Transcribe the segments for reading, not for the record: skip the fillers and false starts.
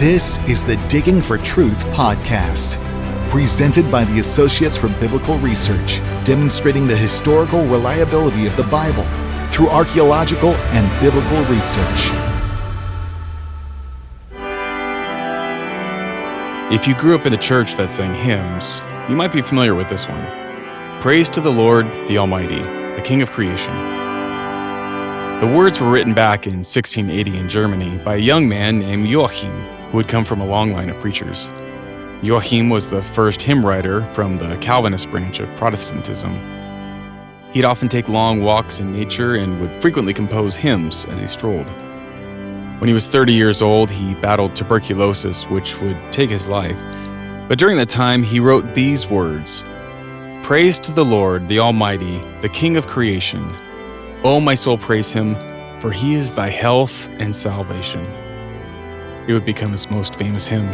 This is the Digging for Truth podcast, presented by the Associates for Biblical Research, demonstrating the historical reliability of the Bible through archaeological and biblical research. If you grew up in a church that sang hymns, you might be familiar with this one. Praise to the Lord, the Almighty, the King of creation. The words were written back in 1680 in Germany by a young man named Joachim, who had come from a long line of preachers. Joachim was the first hymn writer from the Calvinist branch of Protestantism. He'd often take long walks in nature and would frequently compose hymns as he strolled. When he was 30 years old, he battled tuberculosis, which would take his life. But during that time, he wrote these words: "Praise to the Lord, the Almighty, the King of creation. O my soul, praise him, for he is thy health and salvation." It would become his most famous hymn.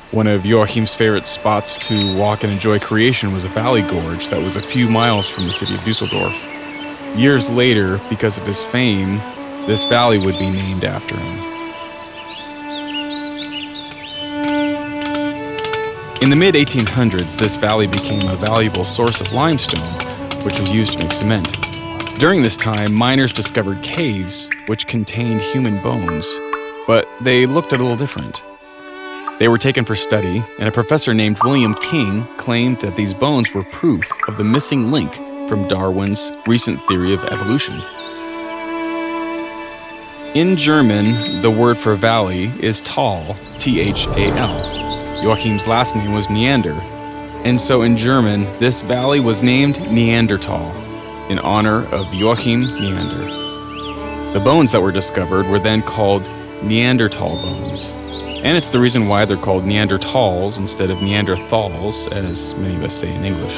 One of Joachim's favorite spots to walk and enjoy creation was a valley gorge that was a few miles from the city of Dusseldorf. Years later, because of his fame, this valley would be named after him. In the mid-1800s, this valley became a valuable source of limestone, which was used to make cement. During this time, miners discovered caves which contained human bones, but they looked a little different. They were taken for study, and a professor named William King claimed that these bones were proof of the missing link from Darwin's recent theory of evolution. In German, the word for valley is Tal, T-H-A-L. Joachim's last name was Neander, and so in German, this valley was named Neanderthal, in honor of Joachim Neander. The bones that were discovered were then called Neanderthal bones, and it's the reason why they're called Neanderthals instead of Neanderthals, as many of us say in English.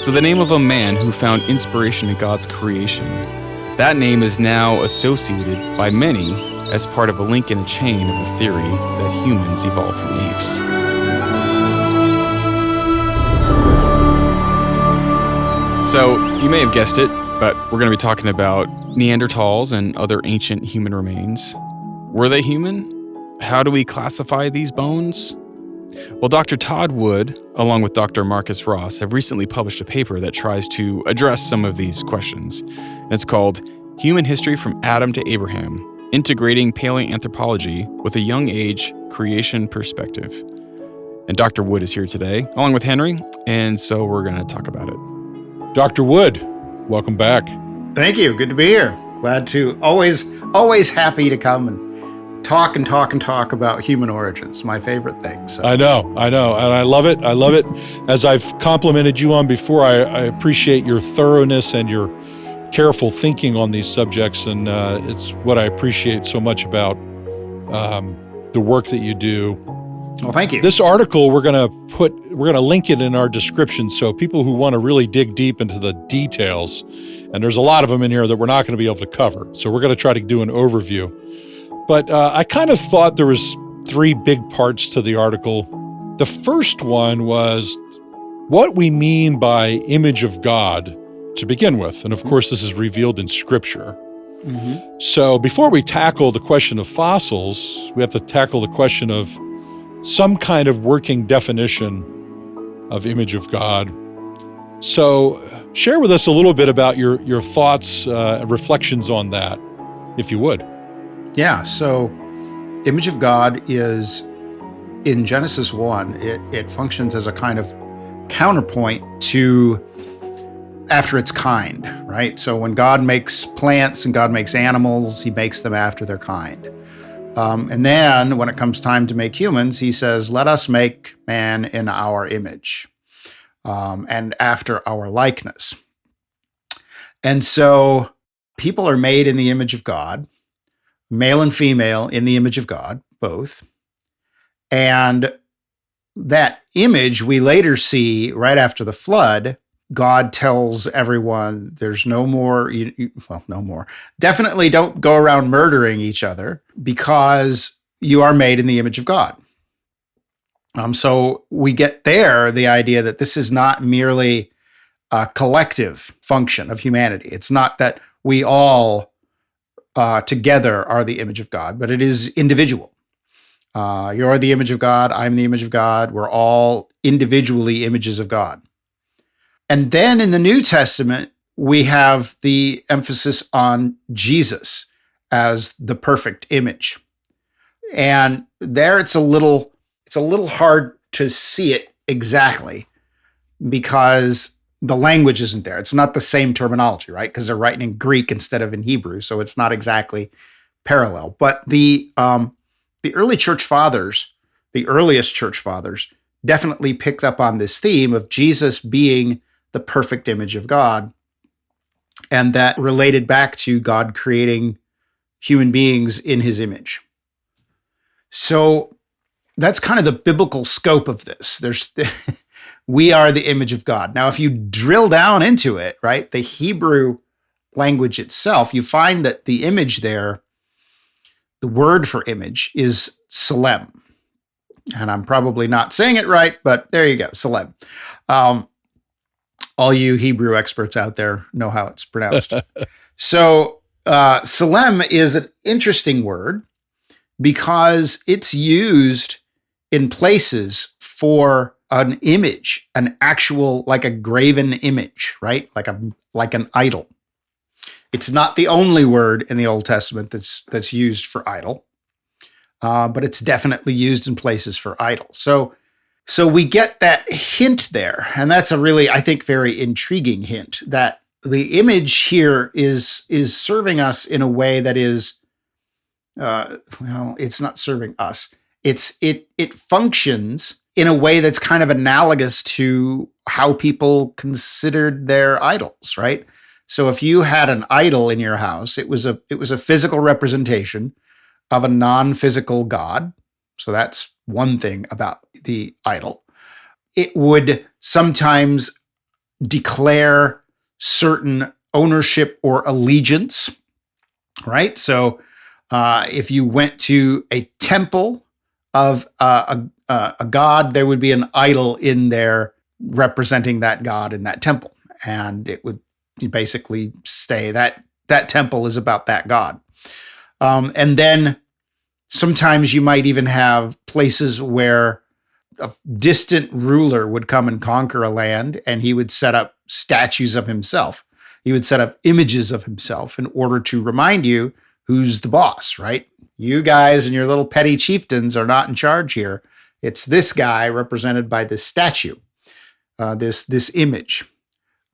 So the name of a man who found inspiration in God's creation, that name is now associated by many as part of a link in a chain of the theory that humans evolved from apes. So, you may have guessed it, but we're going to be talking about Neanderthals and other ancient human remains. Were they human? How do we classify these bones? Well, Dr. Todd Wood, along with Dr. Marcus Ross, have recently published a paper that tries to address some of these questions. And it's called Human History from Adam to Abraham, Integrating Paleoanthropology with a Young Age Creation Perspective. And Dr. Wood is here today, along with Henry, and so we're going to talk about it. Dr. Wood, welcome back. Thank you. Good to be here. Glad to, always happy to come and talk about human origins. My favorite thing. So. I know, and I love it. As I've complimented you on before, I appreciate your thoroughness and your careful thinking on these subjects, and it's what I appreciate so much about the work that you do. Well, thank you. This article, we're going to link it in our description, so people who want to really dig deep into the details, and there's a lot of them in here that we're not going to be able to cover, so we're going to try to do an overview. But I kind of thought there was three big parts to the article. The first one was what we mean by image of God to begin with, and of course this is revealed in Scripture. Mm-hmm. So before we tackle the question of fossils, we have to tackle the question of some kind of working definition of image of God. So share with us a little bit about your thoughts, reflections on that, if you would. Yeah, so image of God is, in Genesis 1, it functions as a kind of counterpoint to after its kind, right? So when God makes plants and God makes animals, he makes them after their kind. And then when it comes time to make humans, he says, let us make man in our image and after our likeness. And so people are made in the image of God, male and female in the image of God, both. And that image we later see right after the flood. God tells everyone there's no more, definitely don't go around murdering each other because you are made in the image of God. So we get there the idea that this is not merely a collective function of humanity. It's not that we all together are the image of God, but it is individual. You're the image of God. I'm the image of God. We're all individually images of God. And then in the New Testament, we have the emphasis on Jesus as the perfect image. And there it's a little hard to see it exactly because the language isn't there. It's not the same terminology, right? Because they're writing in Greek instead of in Hebrew, so it's not exactly parallel. But the early church fathers, the earliest church fathers, definitely picked up on this theme of Jesus being the perfect image of God, and that related back to God creating human beings in his image. So that's kind of the biblical scope of this. We are the image of God. Now, if you drill down into it, right, the Hebrew language itself, you find that the image there, the word for image is Selem. And I'm probably not saying it right, but there you go, Selem. All you Hebrew experts out there know how it's pronounced. So Selem is an interesting word because it's used in places for an image, an actual, like a graven image, right? Like an idol. It's not the only word in the Old Testament that's used for idol, but it's definitely used in places for idol. So we get that hint there, and that's a really, I think, very intriguing hint that the image here is serving us in a way that is, it's not serving us. It functions in a way that's kind of analogous to how people considered their idols, right? So if you had an idol in your house, it was a physical representation of a non-physical god. So that's one thing about the idol. It would sometimes declare certain ownership or allegiance, right? So if you went to a temple of a god, there would be an idol in there representing that god in that temple. And it would basically say that that temple is about that god. And then sometimes you might even have places where a distant ruler would come and conquer a land, and he would set up statues of himself. He would set up images of himself in order to remind you who's the boss, right? You guys and your little petty chieftains are not in charge here. It's this guy represented by this statue, this image.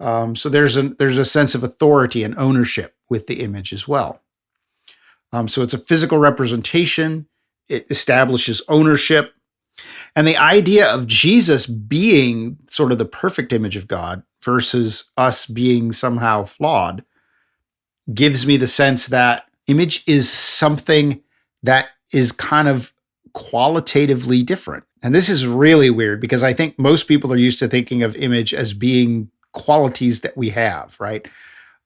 So there's a sense of authority and ownership with the image as well. So it's a physical representation. It establishes ownership. And the idea of Jesus being sort of the perfect image of God versus us being somehow flawed gives me the sense that image is something that is kind of qualitatively different. And this is really weird because I think most people are used to thinking of image as being qualities that we have, right?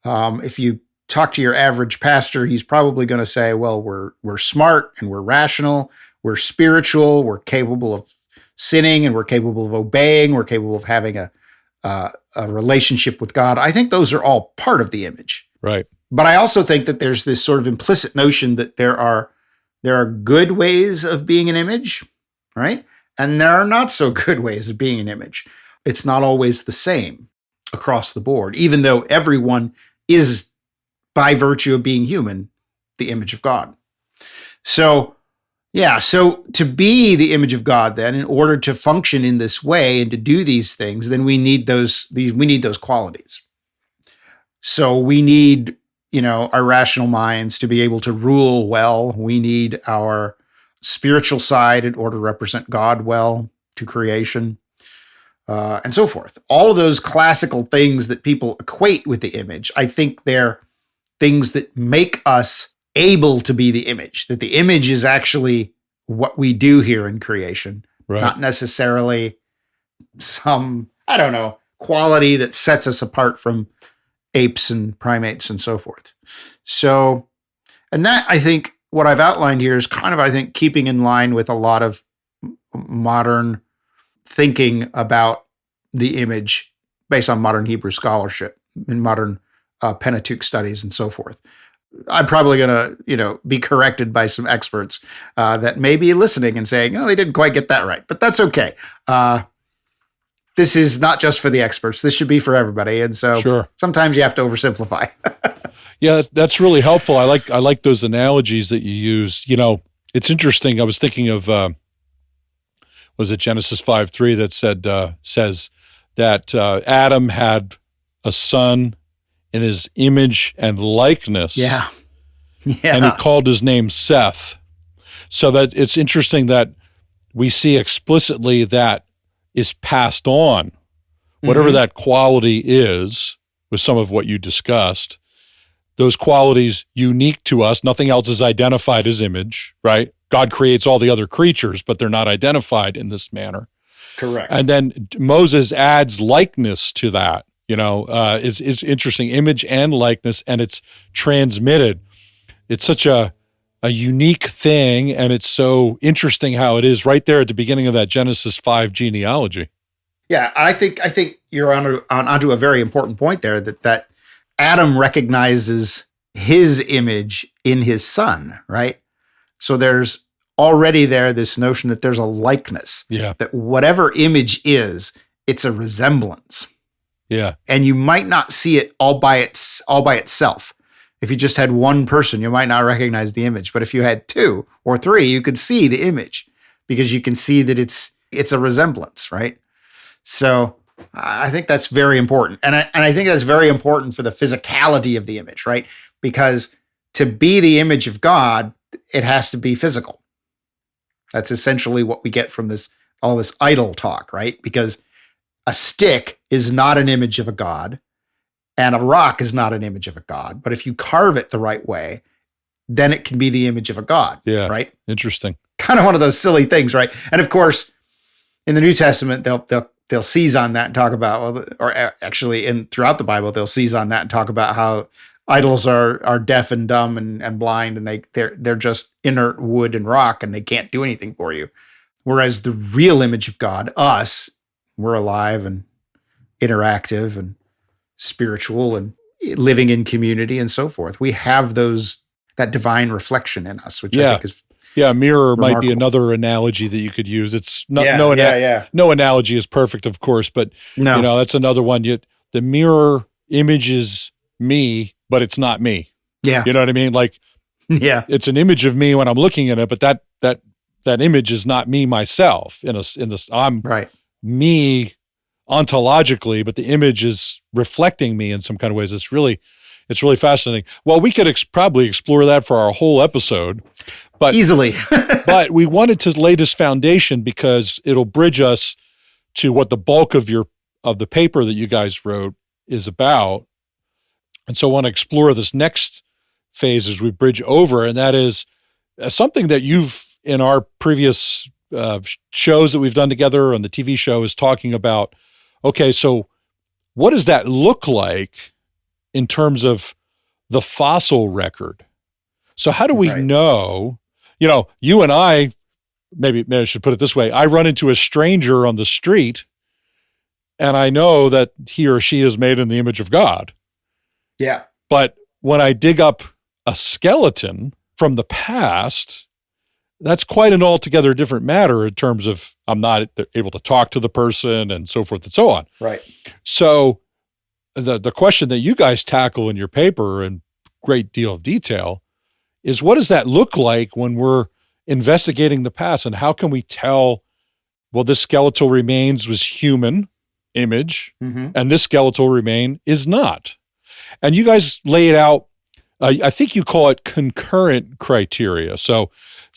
If you talk to your average pastor, he's probably going to say, well, we're smart and we're rational, we're spiritual, we're capable of sinning and we're capable of obeying, we're capable of having a relationship with God. I think those are all part of the image. Right. But I also think that there's this sort of implicit notion that there are good ways of being an image, right? And there are not so good ways of being an image. It's not always the same across the board, even though everyone is, by virtue of being human, the image of God. So to be the image of God, then, in order to function in this way and to do these things, then we need those qualities. So we need, our rational minds to be able to rule well. We need our spiritual side in order to represent God well to creation, and so forth. All of those classical things that people equate with the image, I think they're things that make us able to be the image, that the image is actually what we do here in creation, right? Not necessarily some, quality that sets us apart from apes and primates and so forth. So, and that, I think, what I've outlined here is kind of, I think, keeping in line with a lot of modern thinking about the image based on modern Hebrew scholarship and modern Pentateuch studies and so forth. I'm probably going to, be corrected by some experts that may be listening and saying, oh, they didn't quite get that right, but that's okay. This is not just for the experts. This should be for everybody. And so sometimes you have to oversimplify. Yeah, that's really helpful. I like those analogies that you use. It's interesting. I was thinking of, was it Genesis 5:3 that says that Adam had a son in his image and likeness. Yeah. And he called his name Seth. So that it's interesting that we see explicitly that is passed on, whatever that quality is, with some of what you discussed, those qualities unique to us, nothing else is identified as image, right? God creates all the other creatures, but they're not identified in this manner. Correct. And then Moses adds likeness to that, is interesting, image and likeness, and it's transmitted. It's such a unique thing, and it's so interesting how it is right there at the beginning of that Genesis 5 genealogy. Yeah, I think you're onto a very important point there, that Adam recognizes his image in his son, right? So there's already there this notion that there's a likeness, that whatever image is, it's a resemblance. Yeah. And you might not see it all by itself. If you just had one person, you might not recognize the image. But if you had two or three, you could see the image because you can see that it's a resemblance, right? So I think that's very important. And I think that's very important for the physicality of the image, right? Because to be the image of God, it has to be physical. That's essentially what we get from all this idol talk, right? Because a stick is not an image of a god, and a rock is not an image of a god. But if you carve it the right way, then it can be the image of a god, right? Interesting. Kind of one of those silly things, right? And of course, in the New Testament, they'll seize on that and talk about, or actually throughout the Bible, they'll seize on that and talk about how idols are deaf and dumb and blind, and they're just inert wood and rock, and they can't do anything for you. Whereas the real image of God, us, we're alive and interactive and spiritual and living in community and so forth. We have that divine reflection in us, which I think is mirror remarkable. Might be another analogy that you could use. It's no analogy is perfect, of course, but that's another one. The mirror images me, but it's not me. Yeah, you know what I mean? Like, it's an image of me when I'm looking at it, but that image is not me myself. I'm me ontologically, but the image is reflecting me in some kind of ways. It's really fascinating. Well, we could probably explore that for our whole episode, but easily. But we wanted to lay this foundation because it'll bridge us to what the bulk of the paper that you guys wrote is about. And so I want to explore this next phase as we bridge over, and that is something that you've, in our previous shows that we've done together on the TV show, is talking about, okay, so what does that look like in terms of the fossil record? So how do we know, you and I, maybe I should put it this way, I run into a stranger on the street and I know that he or she is made in the image of God. Yeah. But when I dig up a skeleton from the past, that's quite an altogether different matter in terms of I'm not able to talk to the person and so forth and so on. Right. So the question that you guys tackle in your paper in great deal of detail is, what does that look like when we're investigating the past, and how can we tell, well, this skeletal remains was human image and this skeletal remain is not? And you guys lay it out, I think you call it concurrent criteria. So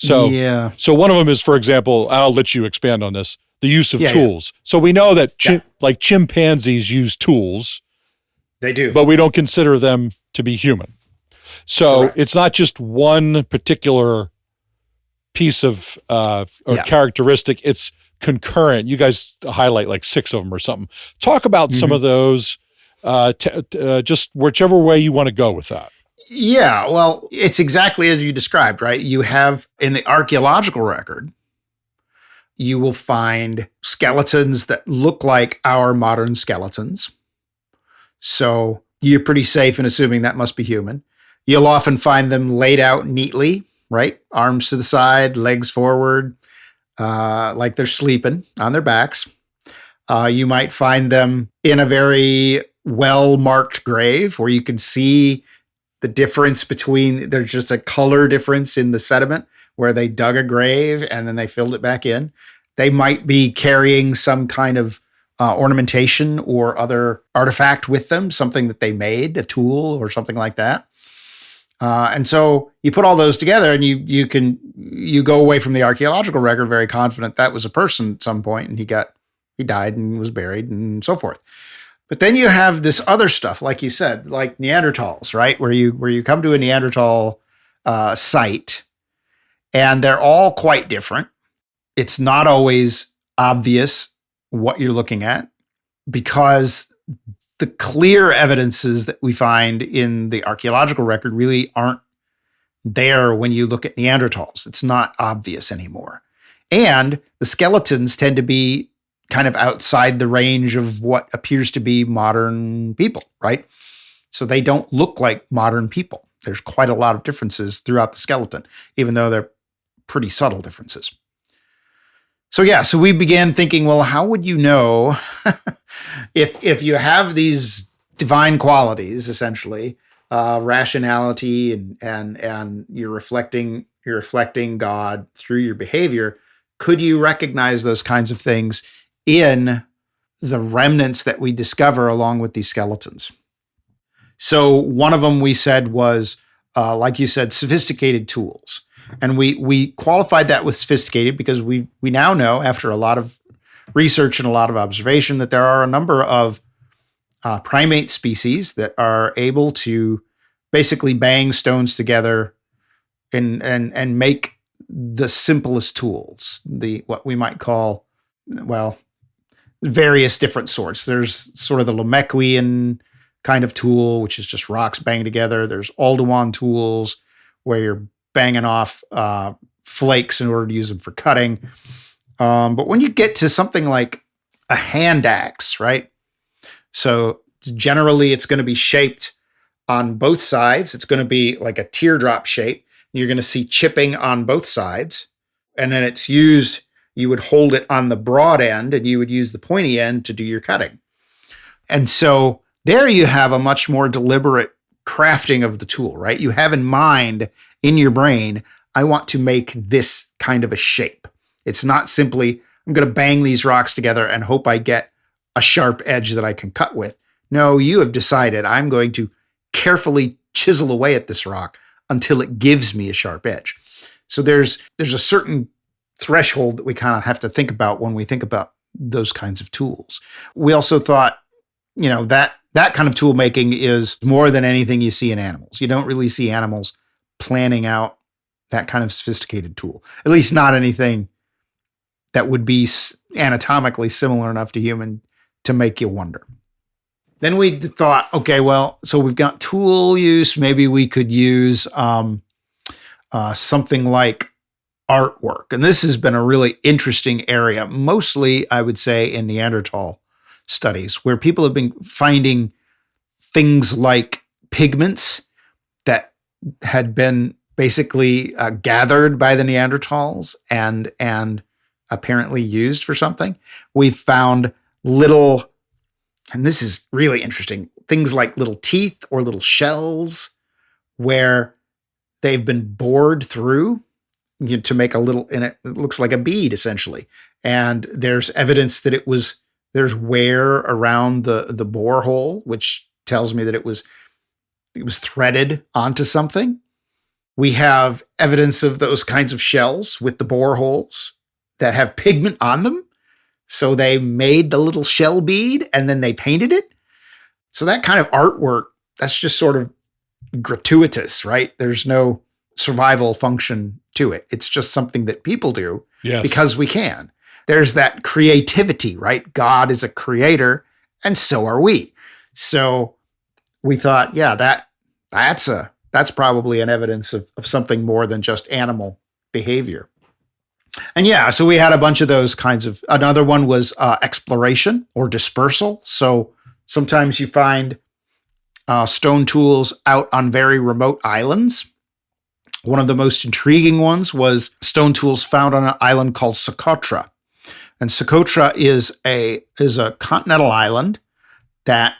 one of them is, for example, I'll let you expand on this, the use of tools. Yeah. So we know that like chimpanzees use tools. They do. But we don't consider them to be human. So It's not just one particular piece of characteristic, it's concurrent. You guys highlight like 6 of them or something. Talk about some of those, just whichever way you want to go with that. Yeah, well, it's exactly as you described, right? You have, in the archaeological record, you will find skeletons that look like our modern skeletons. So you're pretty safe in assuming that must be human. You'll often find them laid out neatly, right? Arms to the side, legs forward, like they're sleeping on their backs. You might find them in a very well-marked grave where you can see the difference between, there's just a color difference in the sediment where they dug a grave and then they filled it back in. They might be carrying some kind of ornamentation or other artifact with them, something that they made, a tool or something like that. And so you put all those together and you go away from the archaeological record very confident that was a person at some point, and he died and was buried and so forth. But then you have this other stuff, like you said, like Neanderthals, right? Where you come to a Neanderthal site, and they're all quite different. It's not always obvious what you're looking at, because the clear evidences that we find in the archaeological record really aren't there when you look at Neanderthals. It's not obvious anymore. And the skeletons tend to be kind of outside the range of what appears to be modern people, right? So they don't look like modern people. There's quite a lot of differences throughout the skeleton, even though they're pretty subtle differences. So we began thinking, well, how would you know if you have these divine qualities, essentially, rationality and you're reflecting God through your behavior, could you recognize those kinds of things in the remnants that we discover along with these skeletons? So one of them we said was, like you said, sophisticated tools. And we qualified that with sophisticated because we now know, after a lot of research and a lot of observation, that there are a number of primate species that are able to basically bang stones together and make the simplest tools, what we might call, well, various different sorts. There's sort of the Lamechquian kind of tool, which is just rocks banged together. There's Aldewan tools, where you're banging off flakes in order to use them for cutting. But when you get to something like a hand axe, right? So generally it's going to be shaped on both sides. It's going to be like a teardrop shape. You're going to see chipping on both sides. And then it's used, you would hold it on the broad end and you would use the pointy end to do your cutting. And so there you have a much more deliberate crafting of the tool, right? You have in mind in your brain, I want to make this kind of a shape. It's not simply, I'm going to bang these rocks together and hope I get a sharp edge that I can cut with. No, you have decided I'm going to carefully chisel away at this rock until it gives me a sharp edge. So there's a certain threshold that we kind of have to think about when we think about those kinds of tools. We also thought, that kind of tool making is more than anything you see in animals. You don't really see animals planning out that kind of sophisticated tool, at least not anything that would be anatomically similar enough to human to make you wonder. Then we thought, okay, well, so we've got tool use. Maybe we could use something like artwork. And this has been a really interesting area, mostly, I would say, in Neanderthal studies, where people have been finding things like pigments that had been basically gathered by the Neanderthals and apparently used for something. We found little, and this is really interesting, things like little teeth or little shells where they've been bored through to make a little, and it looks like a bead essentially. And there's evidence that there's wear around the bore hole, which tells me that it was threaded onto something. We have evidence of those kinds of shells with the bore holes that have pigment on them. So they made the little shell bead and then they painted it. So that kind of artwork, that's just sort of gratuitous, right? There's no survival function to it. It's just something that people do because we can. There's that creativity, right? God is a creator and so are we. So we thought, that's probably an evidence of something more than just animal behavior. And so we had a bunch of those kinds of, another one was exploration or dispersal. So sometimes you find stone tools out on very remote islands. One of the most intriguing ones was stone tools found on an island called Socotra. And Socotra is a continental island that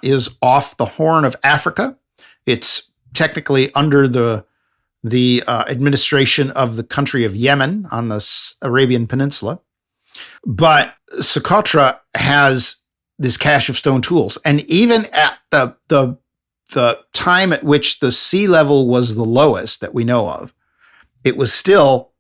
is off the Horn of Africa. It's technically under the administration of the country of Yemen on the Arabian Peninsula. But Socotra has this cache of stone tools. And even at the time at which the sea level was the lowest that we know of, it was still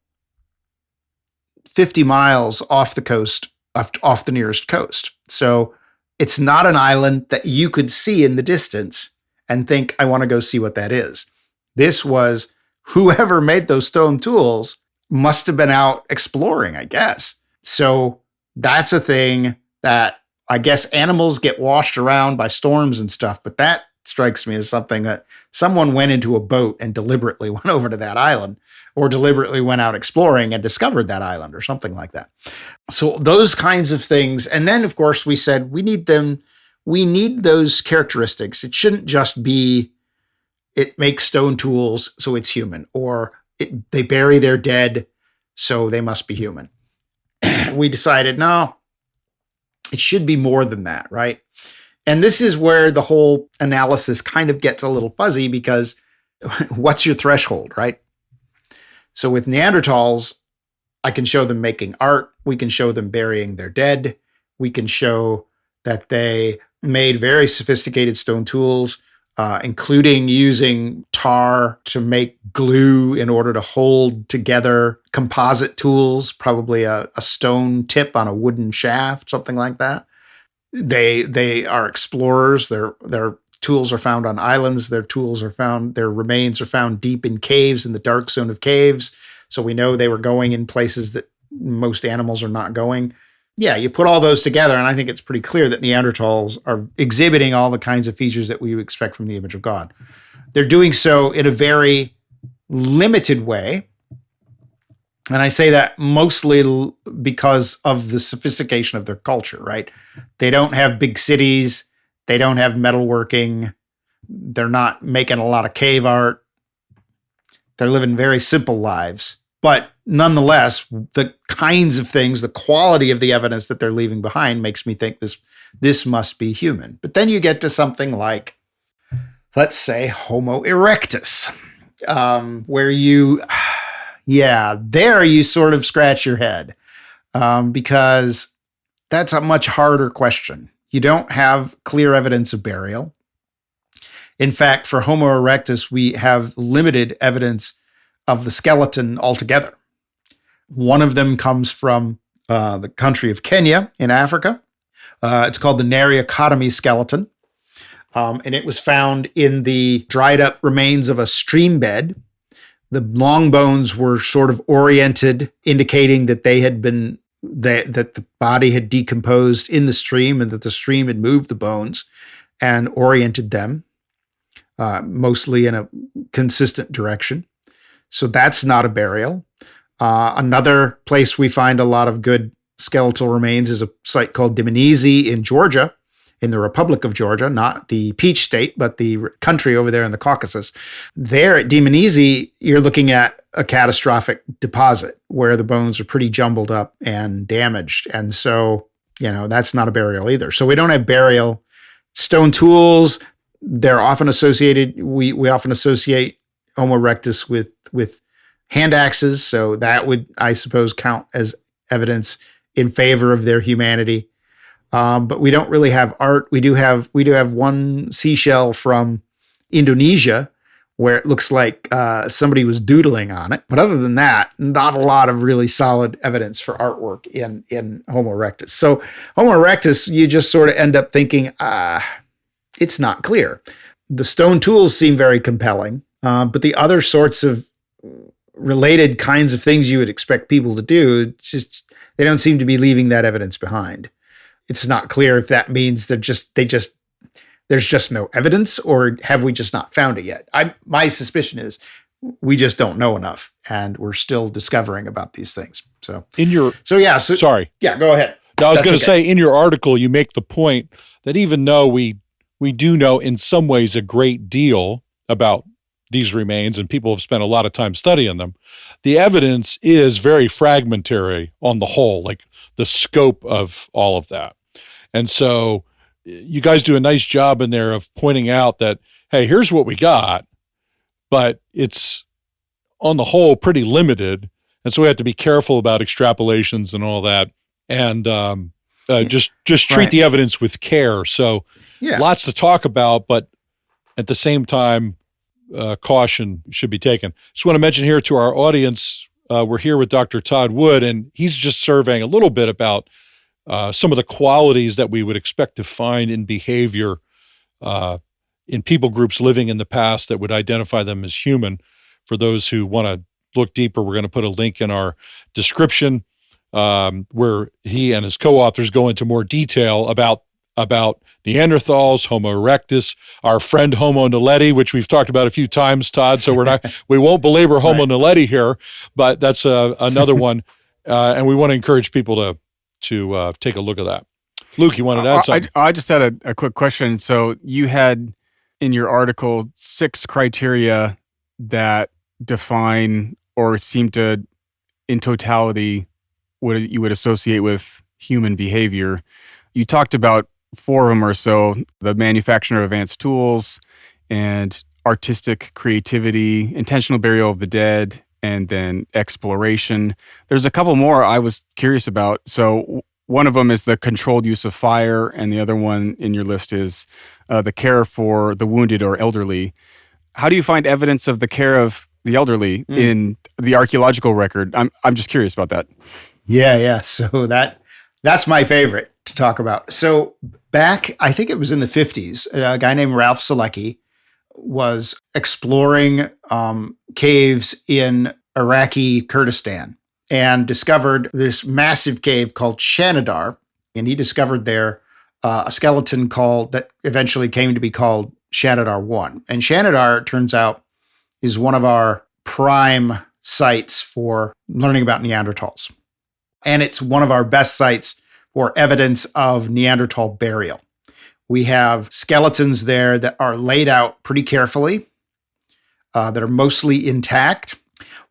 50 miles off the coast, off the nearest coast. So it's not an island that you could see in the distance and think, I want to go see what that is. This was whoever made those stone tools must have been out exploring, I guess. So that's a thing that I guess animals get washed around by storms and stuff, but that strikes me as something that someone went into a boat and deliberately went over to that island, or deliberately went out exploring and discovered that island or something like that. So those kinds of things. And then, of course, we said we need them. We need those characteristics. It shouldn't just be it makes stone tools, so it's human, or they bury their dead, so they must be human. We decided, no, it should be more than that, right? And this is where the whole analysis kind of gets a little fuzzy, because what's your threshold, right? So with Neanderthals, I can show them making art. We can show them burying their dead. We can show that they made very sophisticated stone tools, including using tar to make glue in order to hold together composite tools, probably a stone tip on a wooden shaft, something like that. They are explorers. Their tools are found on islands. Their remains are found deep in caves, in the dark zone of caves. So we know they were going in places that most animals are not going. Yeah, you put all those together, and I think it's pretty clear that Neanderthals are exhibiting all the kinds of features that we would expect from the image of God. They're doing so in a very limited way. And I say that mostly because of the sophistication of their culture, right? They don't have big cities. They don't have metalworking. They're not making a lot of cave art. They're living very simple lives. But nonetheless, the kinds of things, the quality of the evidence that they're leaving behind makes me think this must be human. But then you get to something like, let's say, Homo erectus, where there you sort of scratch your head, because that's a much harder question. You don't have clear evidence of burial. In fact, for Homo erectus, we have limited evidence of the skeleton altogether. One of them comes from the country of Kenya in Africa. It's called the Nariacotomy skeleton. And it was found in the dried up remains of a stream bed. The long bones were sort of oriented, indicating that that the body had decomposed in the stream, and that the stream had moved the bones and oriented them, mostly in a consistent direction. So that's not a burial. Another place we find a lot of good skeletal remains is a site called Dmanisi in Georgia, in the Republic of Georgia, not the Peach State, but the country over there in the Caucasus. There at Dmanisi, you're looking at a catastrophic deposit where the bones are pretty jumbled up and damaged. And so, that's not a burial either. So we don't have burial. Stone tools, they're often associated, we often associate Homo erectus with hand axes. So that would, I suppose, count as evidence in favor of their humanity. But we don't really have art. We do have one seashell from Indonesia where it looks like somebody was doodling on it. But other than that, not a lot of really solid evidence for artwork in Homo erectus. So Homo erectus, you just sort of end up thinking, it's not clear. The stone tools seem very compelling, but the other sorts of related kinds of things you would expect people to do, they don't seem to be leaving that evidence behind. It's not clear if that means there's just no evidence, or have we just not found it yet? My suspicion is we just don't know enough, and we're still discovering about these things. So sorry. Yeah, go ahead. No, I was going to say, in your article, you make the point that even though we we do know in some ways a great deal about these remains, and people have spent a lot of time studying them. The evidence is very fragmentary on the whole, like the scope of all of that. And so you guys do a nice job in there of pointing out that, hey, here's what we got, but it's on the whole pretty limited. And so we have to be careful about extrapolations and all that, and just treat the evidence with care. So lots to talk about, but at the same time, caution should be taken. Just want to mention here to our audience, we're here with Dr. Todd Wood, and he's just surveying a little bit about some of the qualities that we would expect to find in behavior in people groups living in the past that would identify them as human. For those who want to look deeper, we're going to put a link in our description where he and his co-authors go into more detail about Neanderthals, Homo erectus, our friend Homo naledi, which we've talked about a few times, Todd. So we won't belabor Homo naledi here, but that's another one, and we want to encourage people to take a look at that. Luke, you wanted to add something? I just had a quick question. So you had in your article 6 criteria that define or seem to, in totality, what you would associate with human behavior. You talked about 4 of them or so: the manufacture of advanced tools, and artistic creativity, intentional burial of the dead, and then exploration. There's a couple more I was curious about. So one of them is the controlled use of fire, and the other one in your list is the care for the wounded or elderly. How do you find evidence of the care of the elderly in the archaeological record? I'm just curious about that. Yeah. So that's my favorite to talk about. So back, I think it was in the 50s, a guy named Ralph Selecki was exploring caves in Iraqi Kurdistan and discovered this massive cave called Shanidar. And he discovered there a skeleton that eventually came to be called Shanidar 1. And Shanidar, it turns out, is one of our prime sites for learning about Neanderthals. And it's one of our best sites for evidence of Neanderthal burial. We have skeletons there that are laid out pretty carefully, that are mostly intact.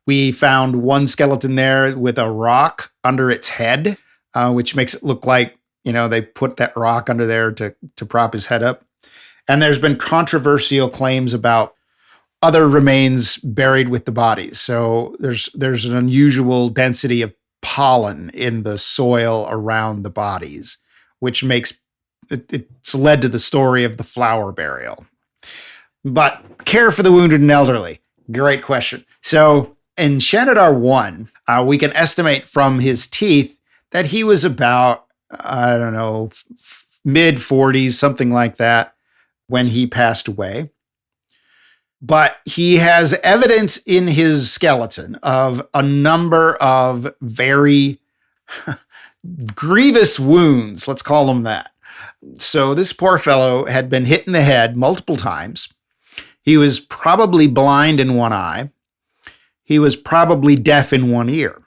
We found one skeleton there with a rock under its head, which makes it look like, they put that rock under there to prop his head up. And there's been controversial claims about other remains buried with the bodies. So there's an unusual density of pollen in the soil around the bodies, which makes it's led to the story of the flower burial. But care for the wounded and elderly, great question. So in Shanidar 1, we can estimate from his teeth that he was about, mid-40s, something like that, when he passed away. But he has evidence in his skeleton of a number of very grievous wounds, let's call them that. So this poor fellow had been hit in the head multiple times. He was probably blind in one eye. He was probably deaf in one ear.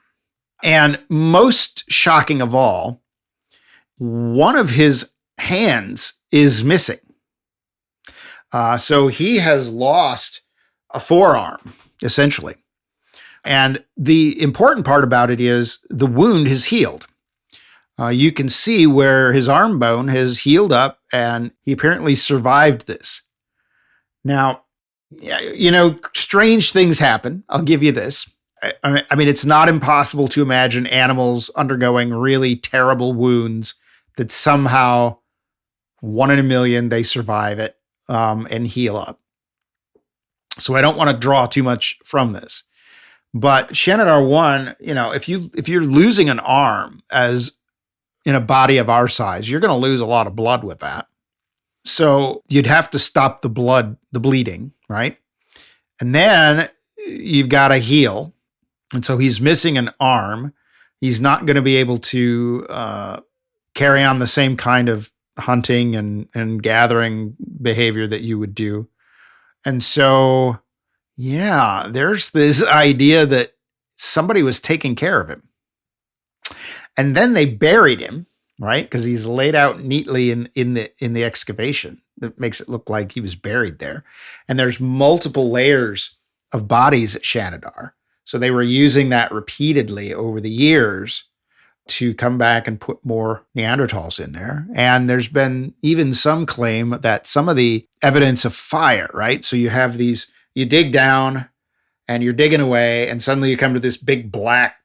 And most shocking of all, one of his hands is missing. So he has lost a forearm, essentially. And the important part about it is the wound has healed. You can see where his arm bone has healed up, and he apparently survived this. Now, strange things happen. I'll give you this. I mean, it's not impossible to imagine animals undergoing really terrible wounds that somehow 1 in a million, they survive it. And heal up. So I don't want to draw too much from this. But Shanidar 1, if you're losing an arm as in a body of our size, you're going to lose a lot of blood with that. So you'd have to stop the bleeding, right? And then you've got to heal. And so he's missing an arm. He's not going to be able to carry on the same kind of hunting and gathering behavior that you would do. And so, there's this idea that somebody was taking care of him. And then they buried him. right? Because he's laid out neatly in the excavation. That makes it look like he was buried there. And there's multiple layers of bodies at Shanidar. So they were using that repeatedly over the years to come back and put more Neanderthals in there. And there's been even some claim that some of the evidence of fire, right? So you have these, you dig down and you're digging away, and suddenly you come to this big black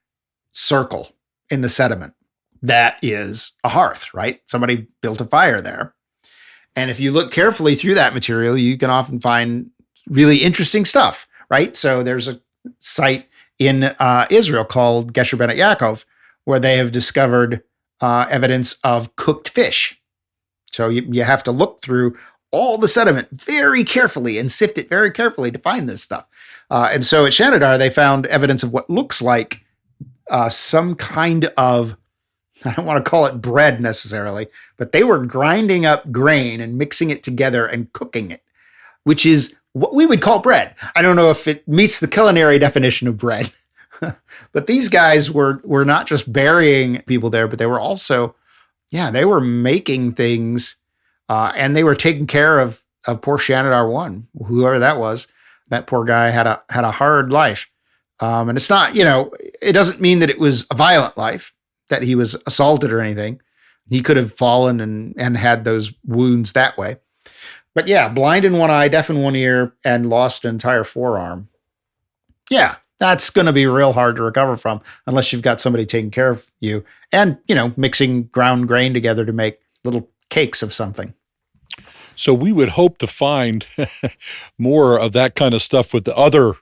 circle in the sediment. That is a hearth, right? Somebody built a fire there. And if you look carefully through that material, you can often find really interesting stuff, right? So there's a site in Israel called Gesher Beit Yaakov, where they have discovered evidence of cooked fish. So you have to look through all the sediment very carefully and sift it very carefully to find this stuff. And so at Shanidar, they found evidence of what looks like some kind of, I don't want to call it bread necessarily, but they were grinding up grain and mixing it together and cooking it, which is what we would call bread. I don't know if it meets the culinary definition of bread, but these guys were not just burying people there, but they were also, they were making things, and they were taking care of poor Shanidar 1, whoever that was. That poor guy had a hard life. And it's not, it doesn't mean that it was a violent life, that he was assaulted or anything. He could have fallen and had those wounds that way. But yeah, blind in one eye, deaf in one ear, and lost an entire forearm. Yeah, that's going to be real hard to recover from unless you've got somebody taking care of you and, mixing ground grain together to make little cakes of something. So we would hope to find more of that kind of stuff with the other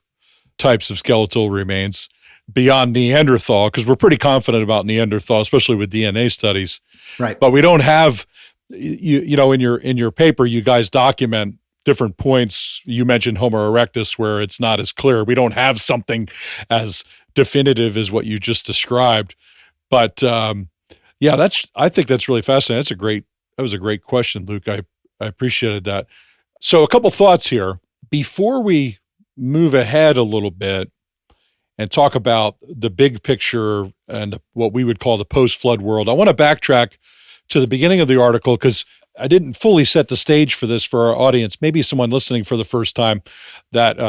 types of skeletal remains beyond Neanderthal, because we're pretty confident about Neanderthal, especially with DNA studies. Right. But we don't have, in your paper, you guys document different points. You mentioned Homo erectus, where it's not as clear. We don't have something as definitive as what you just described. But I think that's really fascinating. That was a great question, Luke. I appreciated that. So a couple thoughts here. Before we move ahead a little bit and talk about the big picture and what we would call the post-flood world, I want to backtrack to the beginning of the article because I didn't fully set the stage for this for our audience. Maybe someone listening for the first time, that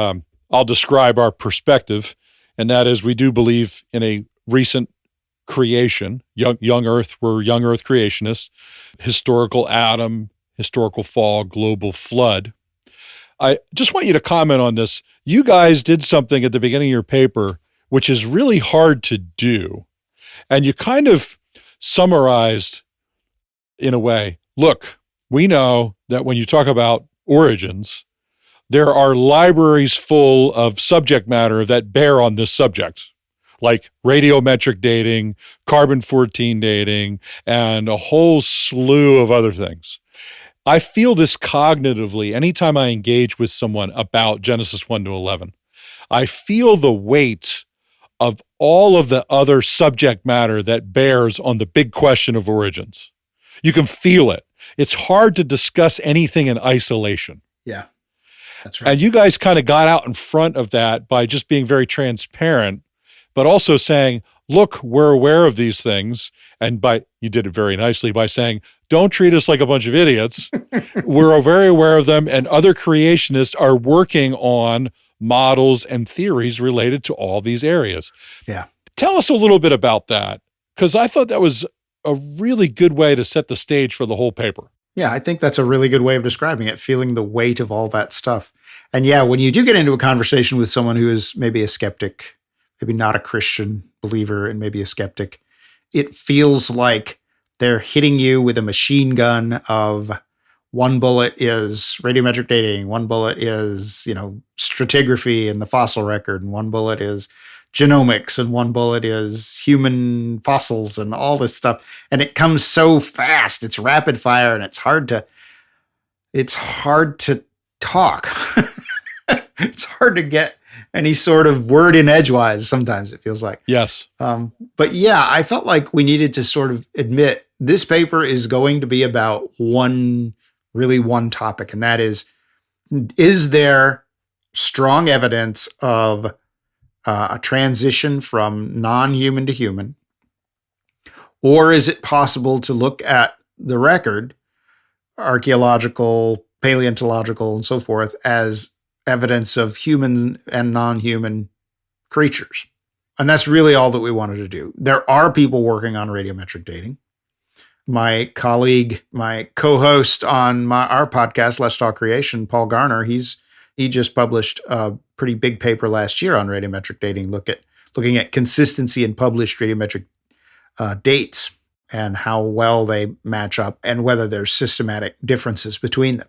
I'll describe our perspective, and that is we do believe in a recent creation, young Earth. We're young Earth creationists, historical Adam, historical fall, global flood. I just want you to comment on this. You guys did something at the beginning of your paper, which is really hard to do. And you kind of summarized in a way, look, we know that when you talk about origins, there are libraries full of subject matter that bear on this subject, like radiometric dating, carbon-14 dating, and a whole slew of other things. I feel this cognitively anytime I engage with someone about Genesis 1 to 11. I feel the weight of all of the other subject matter that bears on the big question of origins. You can feel it. It's hard to discuss anything in isolation. Yeah, that's right. And you guys kind of got out in front of that by just being very transparent, but also saying, look, we're aware of these things. And you did it very nicely by saying, don't treat us like a bunch of idiots. We're very aware of them, and other creationists are working on models and theories related to all these areas. Yeah. Tell us a little bit about that, because I thought that was a really good way to set the stage for the whole paper. Yeah, I think that's a really good way of describing it, feeling the weight of all that stuff. And yeah, when you do get into a conversation with someone who is maybe a skeptic, maybe not a Christian believer and maybe a skeptic, it feels like they're hitting you with a machine gun of one bullet is radiometric dating, one bullet is, stratigraphy and the fossil record, and one bullet is genomics, and one bullet is human fossils and all this stuff. And it comes so fast. It's rapid fire, and it's hard to talk. It's hard to get any sort of word in edgewise sometimes, it feels like. Yes. But yeah, I felt like we needed to sort of admit this paper is going to be about one topic, and that is there strong evidence of a transition from non-human to human, Or is it possible to look at the record, archaeological, paleontological, and so forth, as evidence of human and non-human creatures? And that's really all that we wanted to do. There are people working on radiometric dating. My colleague, my co-host on our podcast, Let's Talk Creation, Paul Garner, he just published a pretty big paper last year on radiometric dating, looking at consistency in published radiometric dates and how well they match up and whether there's systematic differences between them.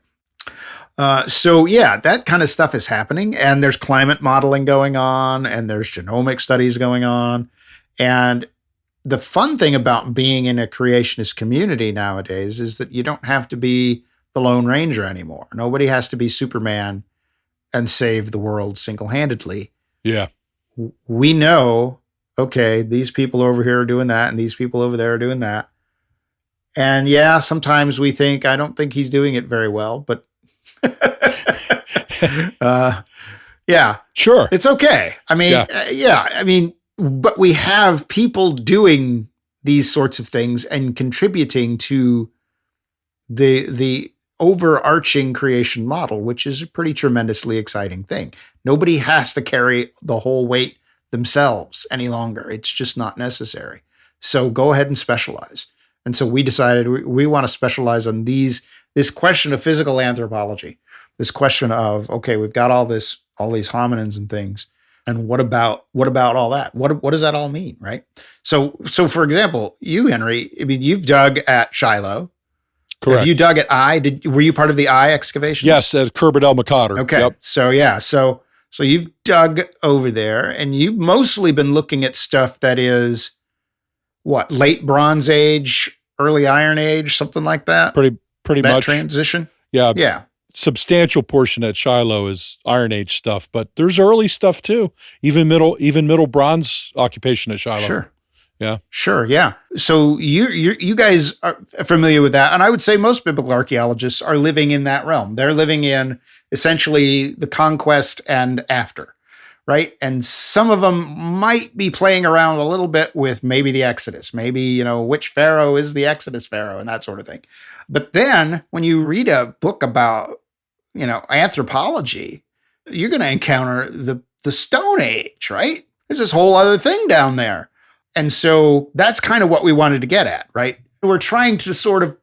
So yeah, that kind of stuff is happening, and there's climate modeling going on, and there's genomic studies going on. And the fun thing about being in a creationist community nowadays is that you don't have to be the Lone Ranger anymore. Nobody has to be Superman and save the world single-handedly. Yeah. We know, okay, these people over here are doing that, and these people over there are doing that. And yeah, sometimes we think, I don't think he's doing it very well, but yeah, sure. It's okay. I mean, but we have people doing these sorts of things and contributing to the overarching creation model, which is a pretty tremendously exciting thing. Nobody has to carry the whole weight themselves any longer. It's just not necessary. So go ahead and specialize. And so we decided we want to specialize on this question of physical anthropology, this question of, okay, we've got all these hominins and things. And what about all that? What does that all mean, right? So for example, you, Henry, I mean, you've dug at Shiloh. Correct. Have you dug at Ai? Were you part of the Ai excavations? Yes, at Kerbet El Makadr. Okay. Yep. So yeah, so you've dug over there, and you've mostly been looking at stuff that is what, late Bronze Age, early Iron Age, something like that. Pretty that much transition. Yeah. Yeah. Substantial portion at Shiloh is Iron Age stuff, but there's early stuff too. Even middle bronze occupation at Shiloh. Sure. Yeah. Sure. Yeah. So you guys are familiar with that. And I would say most biblical archaeologists are living in that realm. They're living in essentially the conquest and after, right? And some of them might be playing around a little bit with maybe the Exodus, maybe, which Pharaoh is the Exodus Pharaoh and that sort of thing. But then when you read a book about, anthropology, you're going to encounter the Stone Age, right? There's this whole other thing down there. And so that's kind of what we wanted to get at, right? We're trying to sort of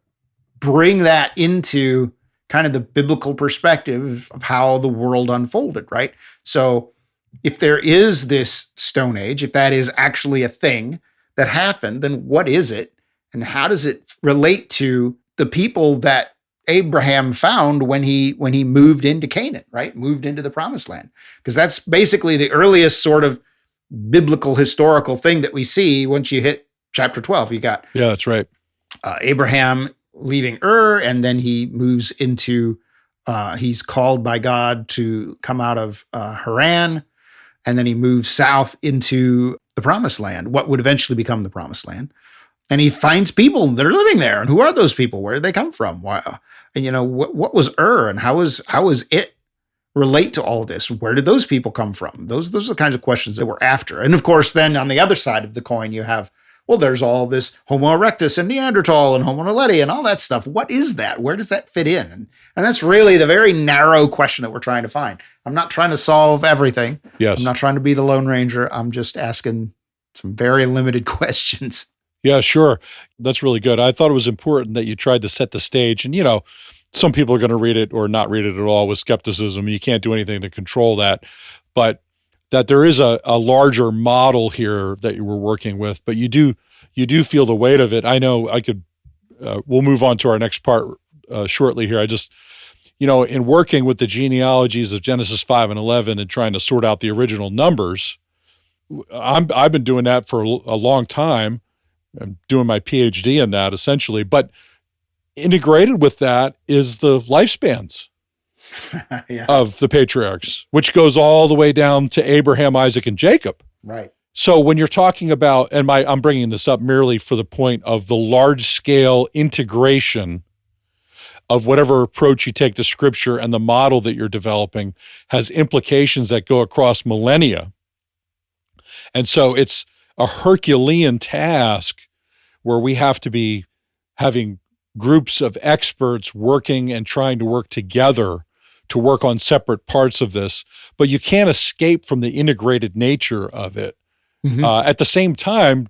bring that into kind of the biblical perspective of how the world unfolded, right? So if there is this Stone Age, if that is actually a thing that happened, then what is it? And how does it relate to the people that Abraham found when he moved into Canaan, right? Moved into the Promised Land. Because that's basically the earliest sort of biblical historical thing that we see once you hit chapter 12. You got that's right. Abraham leaving Ur, and then he moves into he's called by God to come out of Haran, and then he moves south into the Promised Land, what would eventually become the Promised Land. And he finds people that are living there. And who are those people? Where did they come from? Why, what was Ur, and how was it relate to all of this? Where did those people come from? Those are the kinds of questions that we're after. And of course, then on the other side of the coin, you have, well, there's all this Homo erectus and Neanderthal and Homo naledi and all that stuff. What is that? Where does that fit in? And that's really the very narrow question that we're trying to find. I'm not trying to solve everything. Yes. I'm not trying to be the Lone Ranger. I'm just asking some very limited questions. Yeah, sure. That's really good. I thought it was important that you tried to set the stage. And, some people are going to read it or not read it at all with skepticism. You can't do anything to control that. But that there is a larger model here that you were working with. But you do feel the weight of it. I know we'll move on to our next part shortly here. I just, in working with the genealogies of Genesis 5 and 11 and trying to sort out the original numbers, I've been doing that for a long time. I'm doing my PhD in that essentially, but integrated with that is the lifespans Yeah. of the patriarchs, which goes all the way down to Abraham, Isaac, and Jacob. Right. So when you're talking about, and I'm bringing this up merely for the point of the large-scale integration of whatever approach you take to Scripture, and the model that you're developing has implications that go across millennia. And so it's a Herculean task where we have to be having groups of experts working and trying to work together to work on separate parts of this, but you can't escape from the integrated nature of it. At the same time,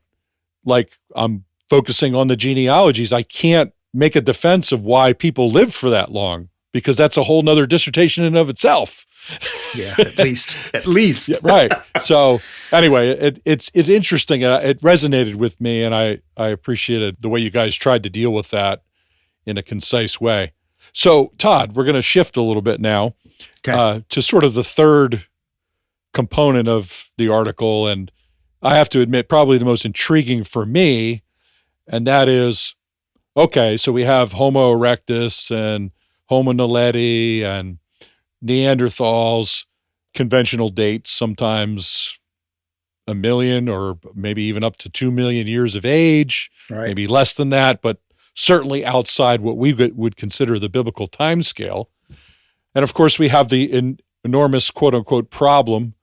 like I'm focusing on the genealogies, I can't make a defense of why people lived for that long, because that's a whole nother dissertation in and of itself. Yeah, at least. Yeah, right. So anyway, it's interesting. It resonated with me, and I appreciated the way you guys tried to deal with that in a concise way. So Todd, we're going to shift a little bit now to sort of the third component of the article, and I have to admit probably the most intriguing for me, and that is, okay, so we have Homo erectus and Homo naledi and Neanderthals, conventional dates, sometimes 1 million or maybe even up to 2 million years of age, maybe less than that, but certainly outside what we would consider the biblical timescale. And of course, we have the enormous quote unquote problem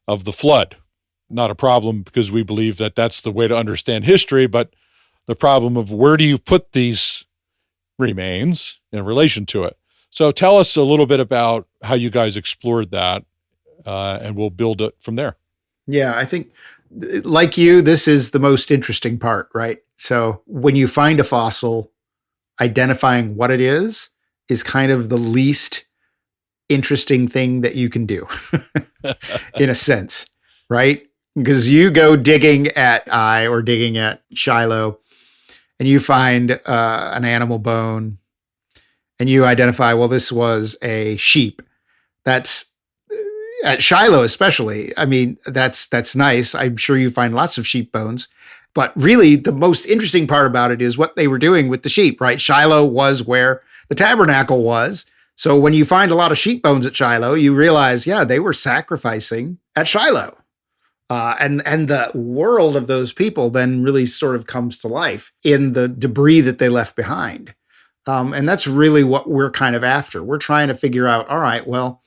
of the flood. Not a problem because we believe that that's the way to understand history, but the problem of where do you put these remains in relation to it. So tell us a little bit about how you guys explored that, and we'll build it from there. Yeah, I think, like you, this is the most interesting part, right? So when you find a fossil, identifying what it is kind of the least interesting thing that you can do, in a sense, right? Because you go digging at or digging at Shiloh, and you find an animal bone, and you identify, well, this was a sheep. That's at Shiloh, especially. I mean, that's nice. I'm sure you find lots of sheep bones, but really the most interesting part about it is what they were doing with the sheep, right? Shiloh was where the tabernacle was. So when you find a lot of sheep bones at Shiloh, you realize, yeah, they were sacrificing at Shiloh. And the world of those people then really sort of comes to life in the debris that they left behind. And that's really what we're kind of after. We're trying to figure out, all right, well,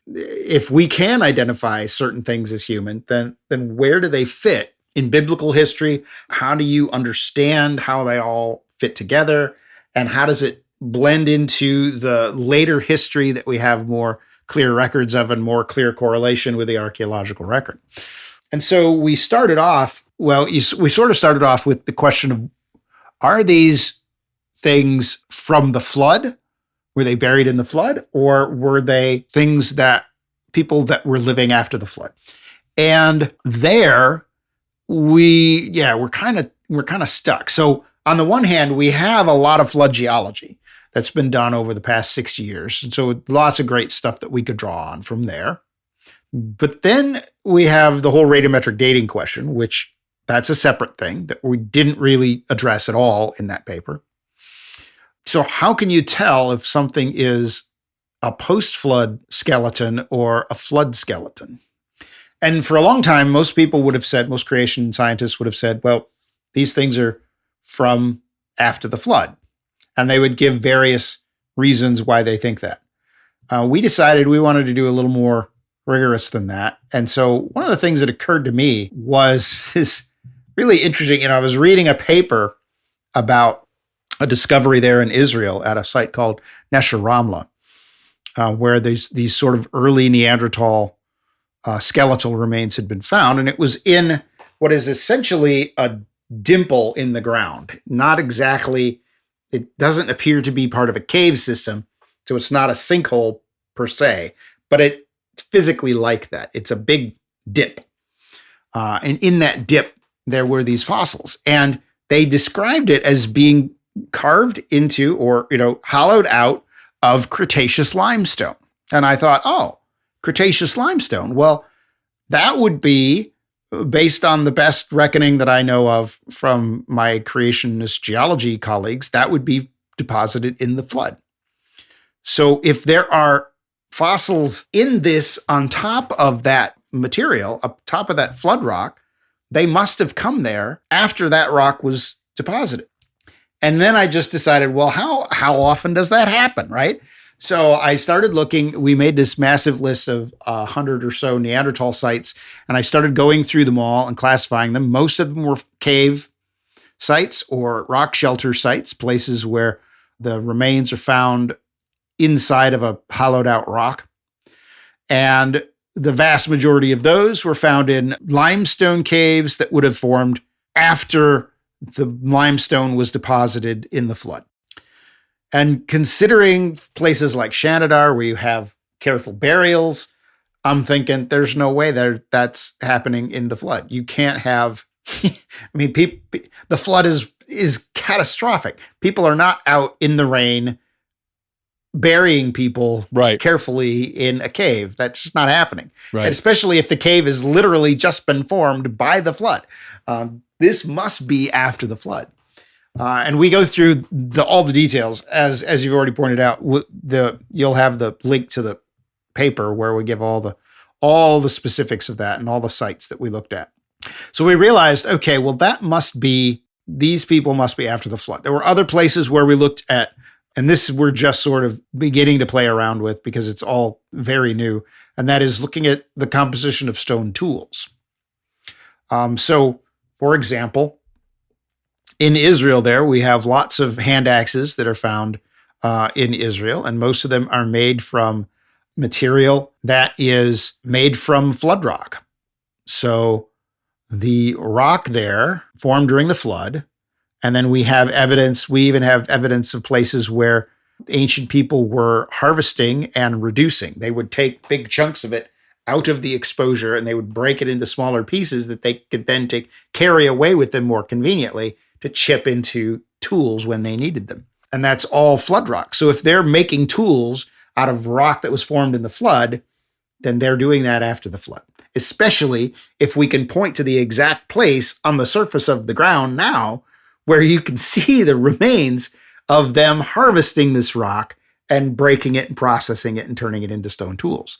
if we can identify certain things as human, then where do they fit in biblical history? How do you understand how they all fit together? And how does it blend into the later history that we have more clear records of and more clear correlation with the archaeological record? And so we started off, we sort of started off with the question of, are these things from the flood? Were they buried in the flood? Or were they things that people that were living after the flood? And there we're kind of stuck. So on the one hand, we have a lot of flood geology that's been done over the past 60 years. And so lots of great stuff that we could draw on from there. But then we have the whole radiometric dating question, which that's a separate thing that we didn't really address at all in that paper. So how can you tell if something is a post-flood skeleton or a flood skeleton? And for a long time, most people would have said, most creation scientists would have said, well, these things are from after the flood. And they would give various reasons why they think that. We decided we wanted to do a little more rigorous than that. And so one of the things that occurred to me was this really interesting, I was reading a paper about a discovery there in Israel at a site called Nesher Ramla, where these sort of early Neanderthal skeletal remains had been found. And it was in what is essentially a dimple in the ground. Not exactly, it doesn't appear to be part of a cave system, so it's not a sinkhole per se, but it's physically like that. It's a big dip. And in that dip, there were these fossils. And they described it as being carved into or, hollowed out of Cretaceous limestone. And I thought, oh, Cretaceous limestone. Well, that would be, based on the best reckoning that I know of from my creationist geology colleagues, that would be deposited in the flood. So if there are fossils in this on top of that material, up top of that flood rock, they must have come there after that rock was deposited. And then I just decided, well, how often does that happen, right? So I started looking. We made this massive list of 100 or so Neanderthal sites, and I started going through them all and classifying them. Most of them were cave. sites or rock shelter sites, places where the remains are found inside of a hollowed out rock. And the vast majority of those were found in limestone caves that would have formed after the limestone was deposited in the flood. And considering places like Shanidar, where you have careful burials, I'm thinking there's no way that's happening in the flood. You can't have, I mean, the flood is catastrophic. People are not out in the rain burying people carefully in a cave. That's just not happening. Right. And especially if the cave has literally just been formed by the flood. This must be after the flood. And we go through all the details, as you've already pointed out. You'll have the link to the paper where we give all the specifics of that and all the sites that we looked at. So we realized, okay, well, these people must be after the flood. There were other places where we looked at, and this we're just sort of beginning to play around with because it's all very new, and that is looking at the composition of stone tools. So, for example, in Israel there, we have lots of hand axes that are found in Israel, and most of them are made from material that is made from flood rock. So the rock there formed during the flood, and then we even have evidence of places where ancient people were harvesting and reducing. They would take big chunks of it out of the exposure and they would break it into smaller pieces that they could then carry away with them more conveniently to chip into tools when they needed them. And that's all flood rock. So if they're making tools out of rock that was formed in the flood, then they're doing that after the flood, especially if we can point to the exact place on the surface of the ground now where you can see the remains of them harvesting this rock and breaking it and processing it and turning it into stone tools.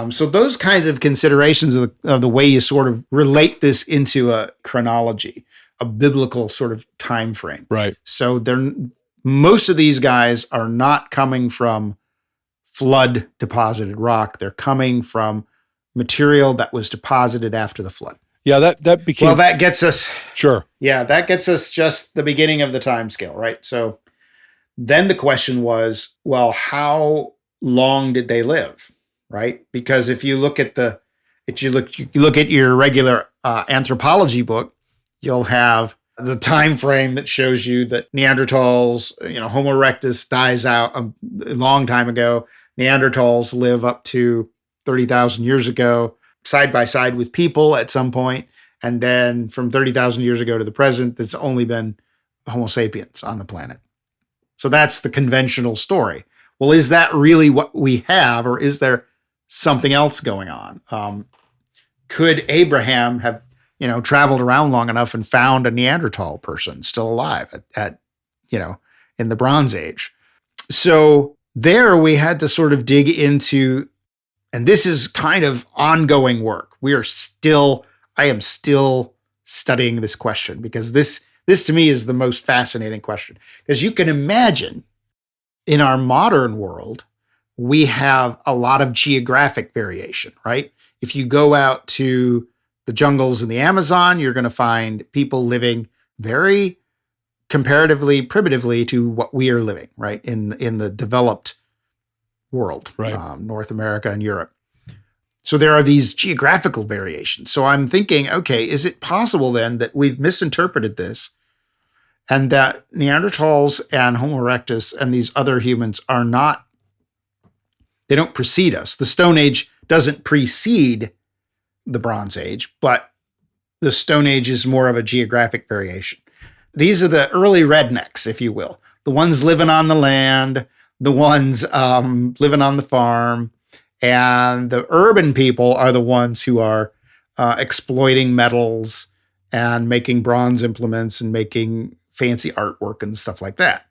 So those kinds of considerations of the way you sort of relate this into a chronology, a biblical sort of time frame. Right. So most of these guys are not coming from flood deposited rock. They're coming from material that was deposited after the flood. Yeah, that became... Well, that gets us... Sure. Yeah, that gets us just the beginning of the time scale, right? So then the question was, well, how long did they live, right? Because if you look at you look at your regular anthropology book, you'll have the time frame that shows you that Neanderthals, Homo erectus dies out a long time ago. Neanderthals live up to 30,000 years ago, side by side with people at some point. And then from 30,000 years ago to the present, there's only been Homo sapiens on the planet. So that's the conventional story. Well, is that really what we have, or is there something else going on? Could Abraham have, traveled around long enough and found a Neanderthal person still alive at in the Bronze Age? So there we had to sort of dig into, and this is kind of ongoing work. I am still studying this question because this to me is the most fascinating question. Because you can imagine in our modern world, we have a lot of geographic variation, right? If you go out to the jungles in the Amazon, you're going to find people living very comparatively primitively to what we are living, right? In the developed world, right. North America and Europe. So there are these geographical variations. So I'm thinking, okay, is it possible then that we've misinterpreted this and that Neanderthals and Homo erectus and these other humans they don't precede us. The Stone Age doesn't precede the Bronze Age, but the Stone Age is more of a geographic variation. These are the early rednecks, if you will, the ones living on the land, the ones living on the farm, and the urban people are the ones who are exploiting metals and making bronze implements and making fancy artwork and stuff like that.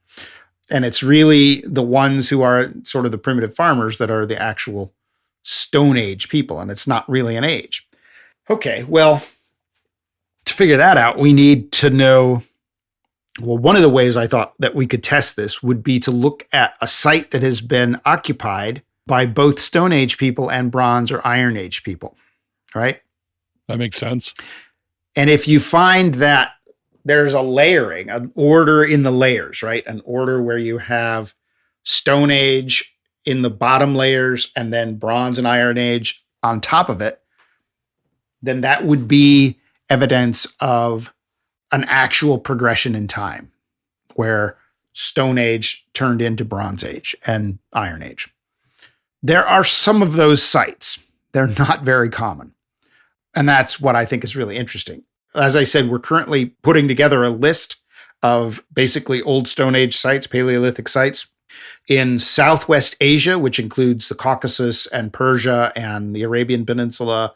And it's really the ones who are sort of the primitive farmers that are the actual Stone Age people, and it's not really an age. Okay, well, to figure that out, we need to know, well, one of the ways I thought that we could test this would be to look at a site that has been occupied by both Stone Age people and Bronze or Iron Age people, right? That makes sense. And if you find that there's a layering, an order in the layers, right? An order where you have Stone Age in the bottom layers and then Bronze and Iron Age on top of it, then that would be evidence of an actual progression in time where Stone Age turned into Bronze Age and Iron Age. There are some of those sites. They're not very common. And that's what I think is really interesting. As I said, we're currently putting together a list of basically old Stone Age sites, Paleolithic sites in Southwest Asia, which includes the Caucasus and Persia and the Arabian Peninsula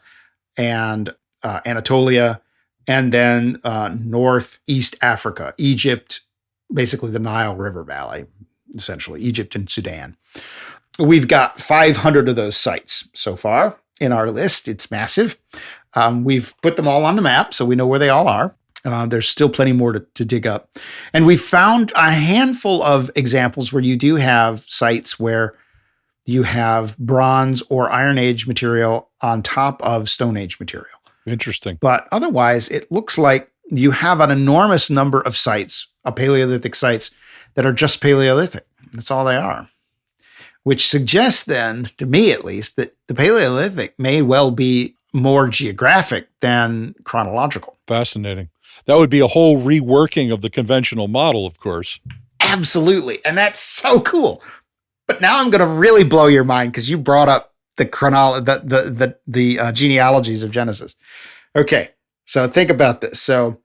and Anatolia, and then Northeast Africa, Egypt, basically the Nile River Valley, essentially, Egypt and Sudan. We've got 500 of those sites so far in our list. It's massive. We've put them all on the map, so we know where they all are. There's still plenty more to dig up. And we found a handful of examples where you do have sites where you have Bronze or Iron Age material on top of Stone Age material. Interesting. But otherwise, it looks like you have an enormous number of sites, Paleolithic sites, that are just Paleolithic. That's all they are. Which suggests then, to me at least, that the Paleolithic may well be more geographic than chronological. Fascinating. That would be a whole reworking of the conventional model, of course. Absolutely. And that's so cool. But now I'm going to really blow your mind because you brought up the genealogies of Genesis. Okay, so think about this. So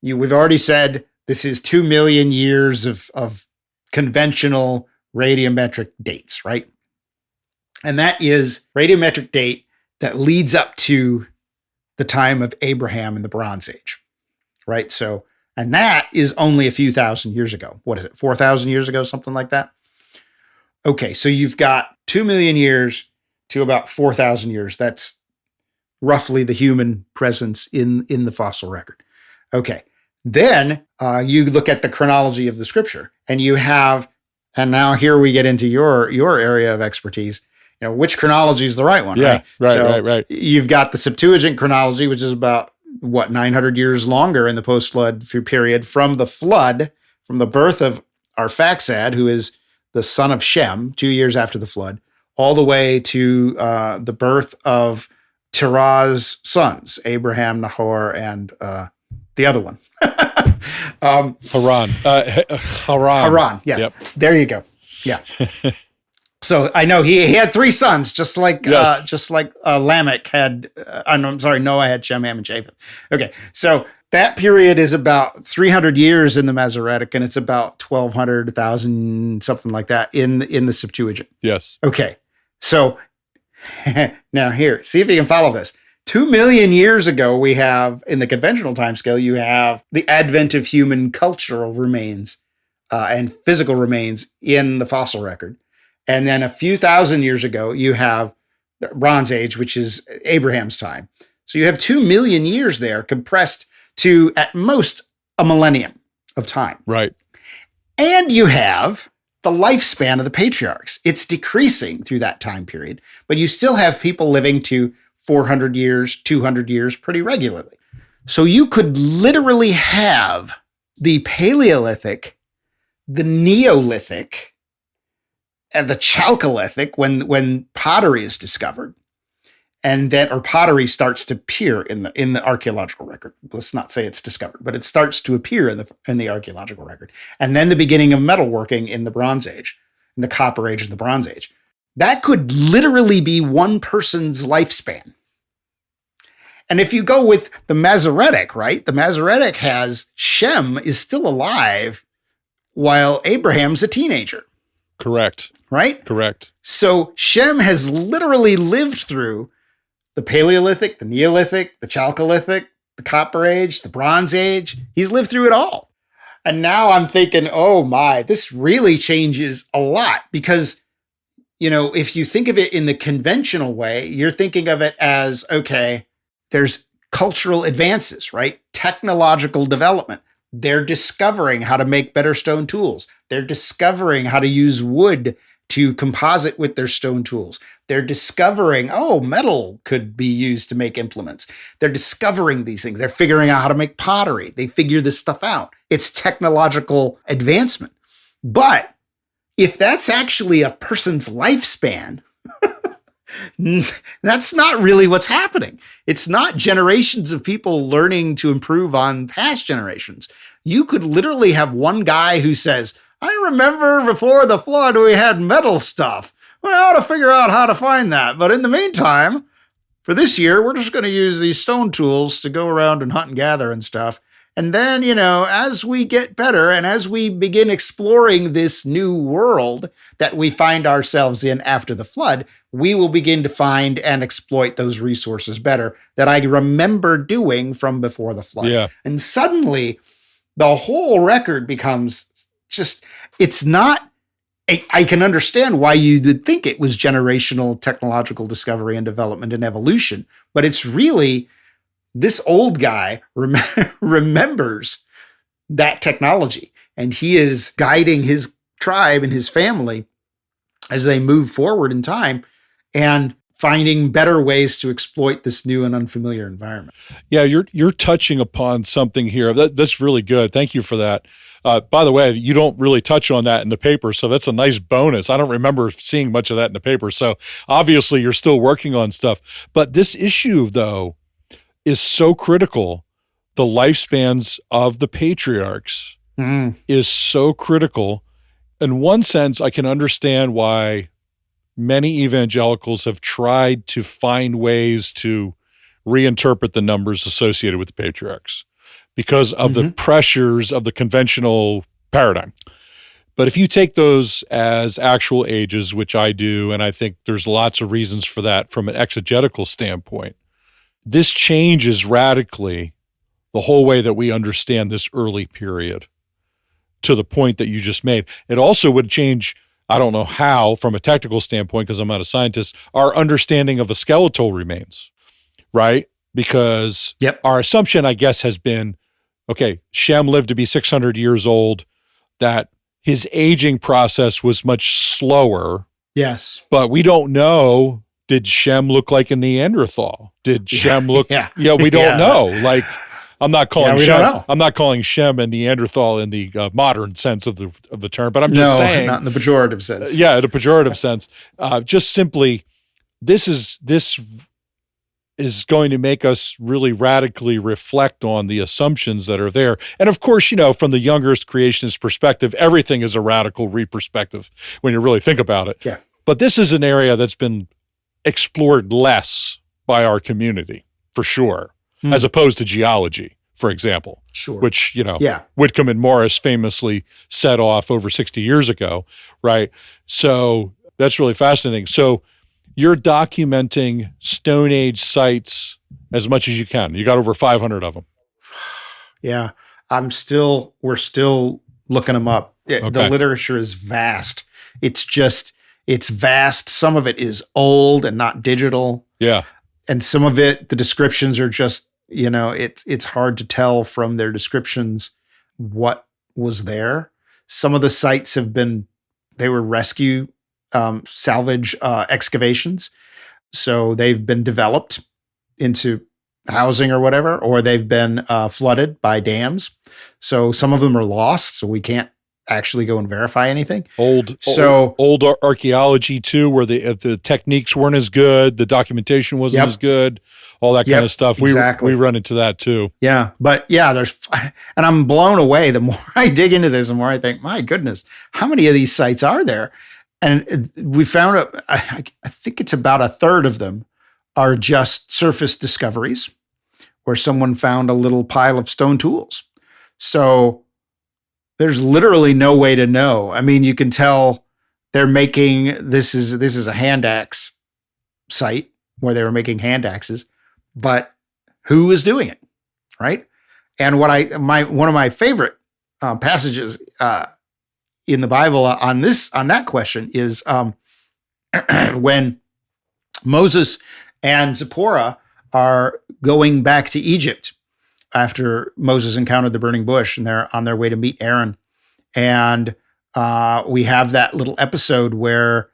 we've already said this is 2 million years of conventional radiometric dates, right? And that is radiometric date that leads up to the time of Abraham in the Bronze Age, right? So, and that is only a few thousand years ago. What is it, 4,000 years ago, something like that? Okay, so you've got 2 million years to about 4,000 years. That's roughly the human presence in the fossil record. Okay, then you look at the chronology of the scripture, and you have, and now here we get into your area of expertise. You know, which chronology is the right one? Yeah, right. You've got the Septuagint chronology, which is about 900 years longer in the post-flood period from the flood, from the birth of Arphaxad, who is the son of Shem, 2 years after the flood, all the way to the birth of Terah's sons, Abraham, Nahor, and the other one. Haran. Haran, yeah. Yep. There you go. Yeah. So I know he had 3 sons, just like Lamech had. I'm sorry, Noah had Shem, Ham, and Japheth. Okay, so that period is about 300 years in the Masoretic, and it's about 1,200, 1,000, something like that in the Septuagint. Yes. Okay, so now here, see if you can follow this. 2 million years ago, we have, in the conventional timescale, you have the advent of human cultural remains and physical remains in the fossil record. And then a few thousand years ago, you have the Bronze Age, which is Abraham's time. So you have 2 million years there compressed to, at most, a millennium of time. Right. And you have the lifespan of the patriarchs. It's decreasing through that time period, but you still have people living to 400 years, 200 years pretty regularly. So you could literally have the Paleolithic, the Neolithic, and the Chalcolithic when pottery is discovered, and then, or pottery starts to appear in the archaeological record. Let's not say it's discovered, but it starts to appear in the archaeological record. And then the beginning of metalworking in the Bronze Age, in the Copper Age and the Bronze Age. That could literally be one person's lifespan. And if you go with the Masoretic, right? The Masoretic has Shem is still alive while Abraham's a teenager. Correct. Right? Correct. So Shem has literally lived through the Paleolithic, the Neolithic, the Chalcolithic, the Copper Age, the Bronze Age. He's lived through it all. And now I'm thinking, oh my, this really changes a lot because, you know, if you think of it in the conventional way, you're thinking of it as, okay, there's cultural advances, right? Technological development. They're discovering how to make better stone tools. They're discovering how to use wood to composite with their stone tools. They're discovering, oh, metal could be used to make implements. They're discovering these things. They're figuring out how to make pottery. They figure this stuff out. It's technological advancement. But if that's actually a person's lifespan, that's not really what's happening. It's not generations of people learning to improve on past generations. You could literally have one guy who says, I remember before the flood, we had metal stuff. We ought to figure out how to find that. But in the meantime, for this year, we're just going to use these stone tools to go around and hunt and gather and stuff. And then, as we get better and as we begin exploring this new world that we find ourselves in after the flood, we will begin to find and exploit those resources better that I remember doing from before the flood. Yeah. And suddenly, the whole record becomes just, it's not, I can understand why you would think it was generational technological discovery and development and evolution, but it's really, this old guy remembers that technology, and he is guiding his tribe and his family as they move forward in time and finding better ways to exploit this new and unfamiliar environment. Yeah, you're touching upon something here. That's really good. Thank you for that. By the way, you don't really touch on that in the paper, so that's a nice bonus. I don't remember seeing much of that in the paper, so obviously you're still working on stuff. But this issue, though, is so critical. The lifespans of the patriarchs is so critical. In one sense, I can understand why many evangelicals have tried to find ways to reinterpret the numbers associated with the patriarchs because of the pressures of the conventional paradigm. But if you take those as actual ages, which I do, and I think there's lots of reasons for that from an exegetical standpoint, this changes radically the whole way that we understand this early period to the point that you just made. It also would change, I don't know how, from a technical standpoint, because I'm not a scientist, our understanding of the skeletal remains, right? Because our assumption, I guess, has been, okay, Shem lived to be 600 years old, that his aging process was much slower. Yes. But we don't know, did Shem look like a Neanderthal? Did Shem look? We don't know. Like, I'm not calling Shem a Neanderthal in the modern sense of the term, but I'm just saying, not in the pejorative sense. Yeah, in a pejorative sense. Just simply, this is going to make us really radically reflect on the assumptions that are there. And of course, from the youngest creationist perspective, everything is a radical re-perspective when you really think about it. Yeah. But this is an area that's been explored less by our community, for sure, as opposed to geology, for example, which, Whitcomb and Morris famously set off over 60 years ago, right? So that's really fascinating. So you're documenting Stone Age sites as much as you can. You got over 500 of them. Yeah. We're still looking them up. Okay. The literature is vast. It's vast. Some of it is old and not digital. Yeah. And some of it, the descriptions are just, it's hard to tell from their descriptions what was there. Some of the sites they were rescue, salvage excavations. So they've been developed into housing or whatever, or they've been flooded by dams. So some of them are lost, so we can't actually go and verify anything. Old archaeology too, where the techniques weren't as good, the documentation wasn't as good, all that kind of stuff. Exactly. We run into that too. Yeah, but and I'm blown away. The more I dig into this, the more I think, my goodness, how many of these sites are there? And we found I think it's about a third of them are just surface discoveries where someone found a little pile of stone tools. So there's literally no way to know. I mean, you can tell they're making, this is a hand axe site where they were making hand axes, but who is doing it, right? And one of my favorite passages in the Bible on that question is when Moses and Zipporah are going back to Egypt after Moses encountered the burning bush, and they're on their way to meet Aaron. And we have that little episode where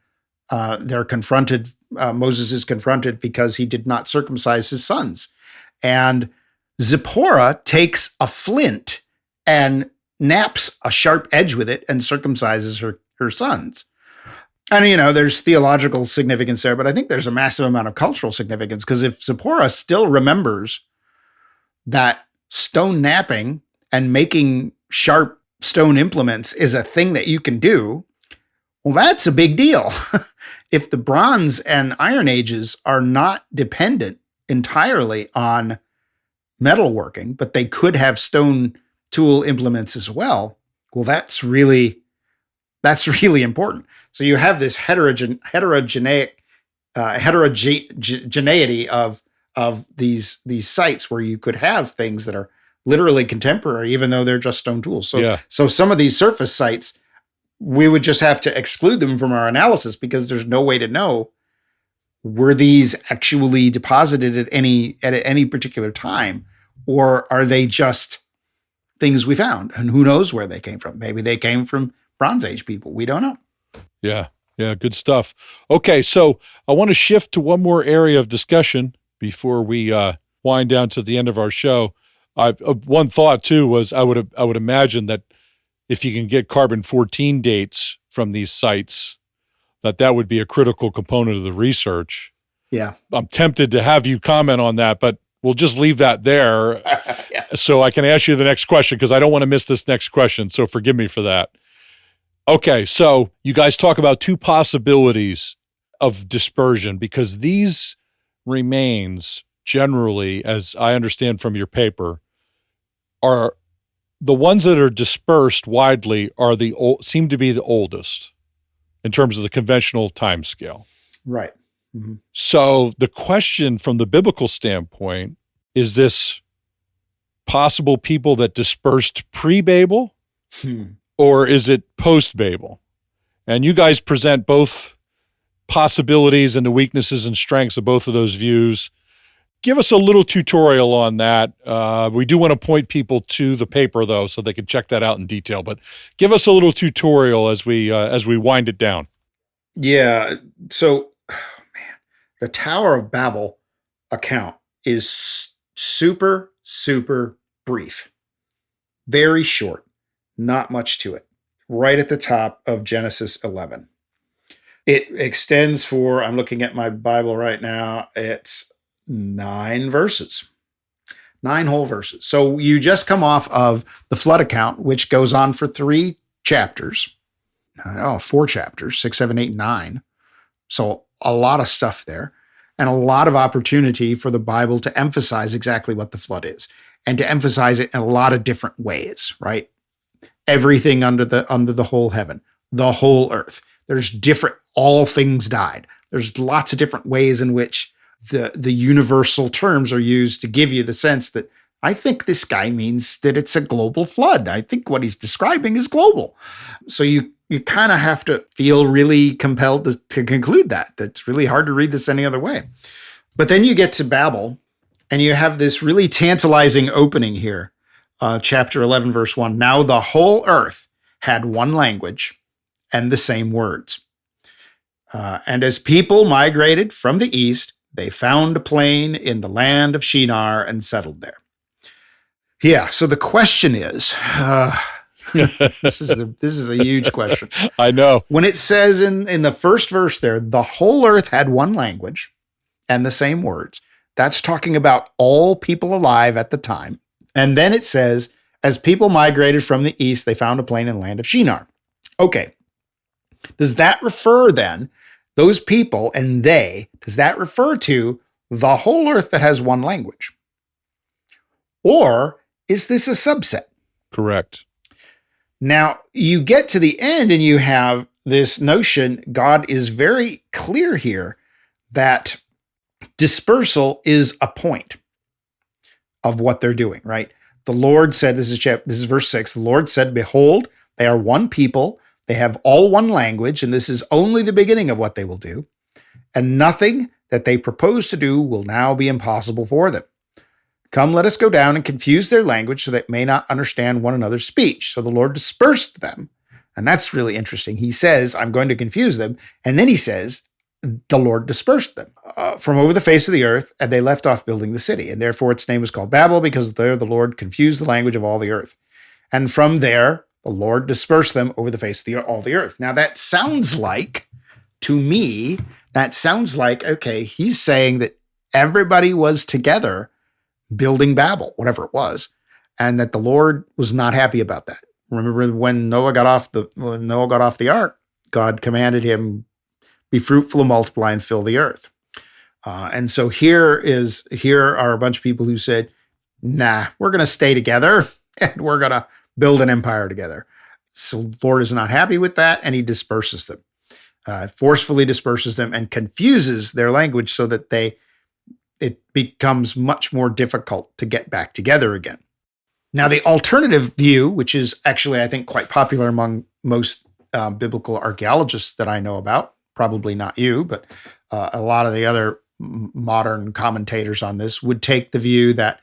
they're confronted Moses is confronted because he did not circumcise his sons. And Zipporah takes a flint and naps a sharp edge with it and circumcises her sons. And, there's theological significance there, but I think there's a massive amount of cultural significance, because if Zipporah still remembers that stone napping and making sharp stone implements is a thing that you can do, well, that's a big deal. If the Bronze and Iron Ages are not dependent entirely on metalworking, but they could have stone tool implements as well, well, that's really important. So you have this heterogeneity of these sites where you could have things that are literally contemporary, even though they're just stone tools. So some of these surface sites, we would just have to exclude them from our analysis, because there's no way to know, were these actually deposited at any particular time, or are they just things we found? And who knows where they came from? Maybe they came from Bronze Age people. We don't know. Yeah, good stuff. Okay, so I want to shift to one more area of discussion before we wind down to the end of our show. One thought too was I would imagine that if you can get carbon-14 dates from these sites, that would be a critical component of the research. Yeah. I'm tempted to have you comment on that, but we'll just leave that there so I can ask you the next question, because I don't want to miss this next question, so forgive me for that. Okay, so you guys talk about two possibilities of dispersion, because these remains generally, as I understand from your paper, are the ones that are dispersed widely seem to be the oldest in terms of the conventional time scale. Right. Mm-hmm. So the question from the biblical standpoint, is this possible people that dispersed pre-Babel? Or is it post-Babel? And you guys present both possibilities and the weaknesses and strengths of both of those views. Give us a little tutorial on that. We do want to point people to the paper, though, so they can check that out in detail. But give us a little tutorial as we wind it down. Yeah. So, the Tower of Babel account is super, super brief. Very short. Not much to it. Right at the top of Genesis 11. It extends for, I'm looking at my Bible right now, it's 9 verses. 9 whole verses. So you just come off of the flood account, which goes on for 3 chapters. 4 chapters, 6, 7, 8, 9. So a lot of stuff there, and a lot of opportunity for the Bible to emphasize exactly what the flood is, and to emphasize it in a lot of different ways, right? Everything under the whole heaven, the whole earth. There's all things died. There's lots of different ways in which the universal terms are used to give you the sense that I think this guy means that it's a global flood. I think what he's describing is global. So you kind of have to feel really compelled to conclude that. That's really hard to read this any other way. But then you get to Babel, and you have this really tantalizing opening here. Chapter 11, verse 1. Now the whole earth had one language and the same words. And as people migrated from the east, they found a plain in the land of Shinar and settled there. Yeah, so the question is, this is a huge question. I know. When it says in the first verse there, the whole earth had one language and the same words, that's talking about all people alive at the time. And then it says, as people migrated from the east, they found a plain in the land of Shinar. Okay. Does that refer then, those people and does that refer to the whole earth that has one language? Or is this a subset? Correct. Now, you get to the end and you have this notion, God is very clear here that dispersal is a point of what they're doing, right? The Lord said, this is verse 6, the Lord said, behold, they are one people, they have all one language, and this is only the beginning of what they will do, and nothing that they propose to do will now be impossible for them. Come, let us go down and confuse their language so that they may not understand one another's speech. So the Lord dispersed them, and that's really interesting. He says, I'm going to confuse them, and then he says, the Lord dispersed them from over the face of the earth, and they left off building the city. And therefore its name was called Babel, because there the Lord confused the language of all the earth. And from there, the Lord dispersed them over the face of all the earth. Now that sounds like, to me, okay, he's saying that everybody was together building Babel, whatever it was, and that the Lord was not happy about that. Remember when Noah got off the ark, God commanded him, be fruitful and multiply and fill the earth. And so here are a bunch of people who said, nah, we're going to stay together and we're going to build an empire together. So the Lord is not happy with that, and he disperses them, forcefully disperses them and confuses their language so that it becomes much more difficult to get back together again. Now, the alternative view, which is actually, I think, quite popular among most biblical archaeologists that I know about, probably not you, but a lot of the other modern commentators on this would take the view that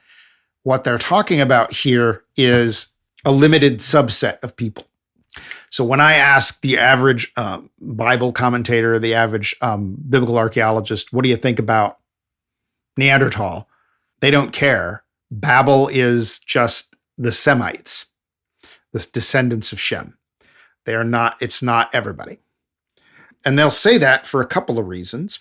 what they're talking about here is a limited subset of people. So when I ask the average Bible commentator, the average biblical archaeologist, what do you think about Neanderthal? They don't care. Babel is just the Semites, the descendants of Shem. It's not everybody. And they'll say that for a couple of reasons.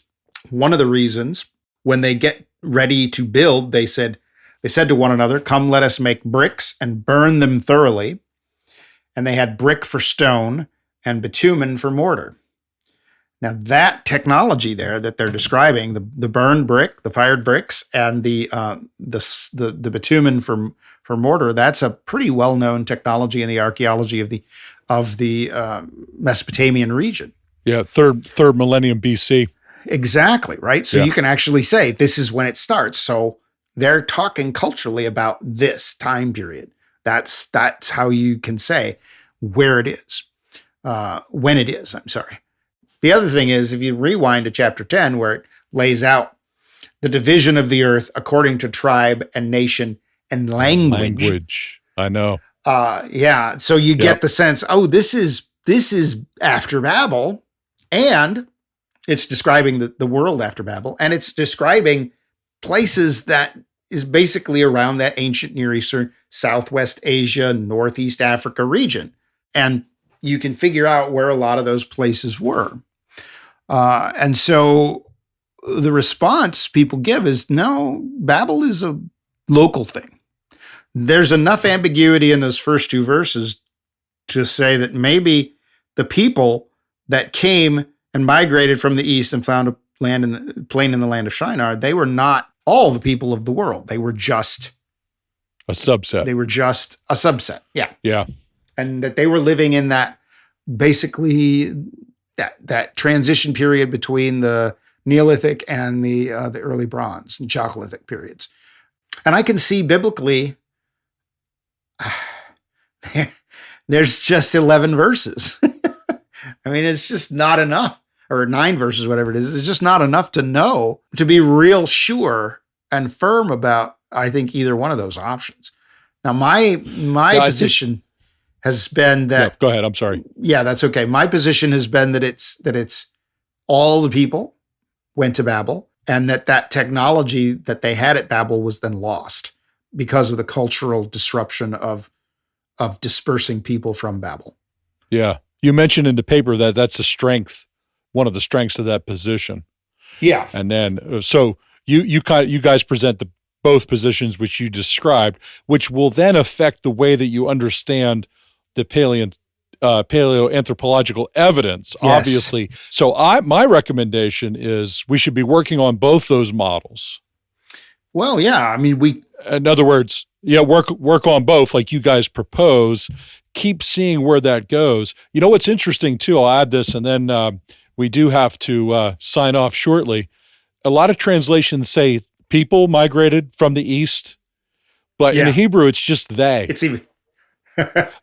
One of the reasons, when they get ready to build, they said to one another, come, let us make bricks and burn them thoroughly. And they had brick for stone and bitumen for mortar. Now that technology there that they're describing, the burned brick, the fired bricks, and the bitumen for mortar, that's a pretty well-known technology in the archaeology of the Mesopotamian region. Yeah, third millennium BC. Exactly, right? So you can actually say this is when it starts. So they're talking culturally about this time period. That's how you can say where it is, when it is, I'm sorry. The other thing is, if you rewind to chapter 10, where it lays out the division of the earth according to tribe and nation and language. I know. So you get the sense, this is after Babel, and it's describing the world after Babel, and it's describing places that is basically around that ancient Near Eastern, Southwest Asia, Northeast Africa region. And you can figure out where a lot of those places were. And so the response people give is, no, Babel is a local thing. There's enough ambiguity in those first two verses to say that maybe the people that came and migrated from the east and found a plain in the land of Shinar, they were not all the people of the world. They were just a subset. They were just a subset. Yeah. Yeah. And that they were living in that, basically that transition period between the Neolithic and the early Bronze and Chalcolithic periods. And I can see biblically, there's just 11 verses. I mean, it's just not enough, or 9 verses, whatever it is. It's just not enough to know, to be real sure and firm about, I think, either one of those options. Now, my position has been that. Yeah, go ahead. I'm sorry. Yeah, that's okay. My position has been that it's all the people went to Babel, and that technology that they had at Babel was then lost because of the cultural disruption of dispersing people from Babel. Yeah. You mentioned in the paper that that's a strength, one of the strengths of that position. Yeah. And then, so you guys present both positions which you described, which will then affect the way that you understand the paleoanthropological evidence, Yes. obviously. So my recommendation is we should be working on both those models. Well, yeah. I mean, in other words, work on both like you guys propose. Keep seeing where that goes. You know what's interesting too, I'll add this, and then we do have to sign off shortly. A lot of translations say people migrated from the east, but in Hebrew it's just they. It's even.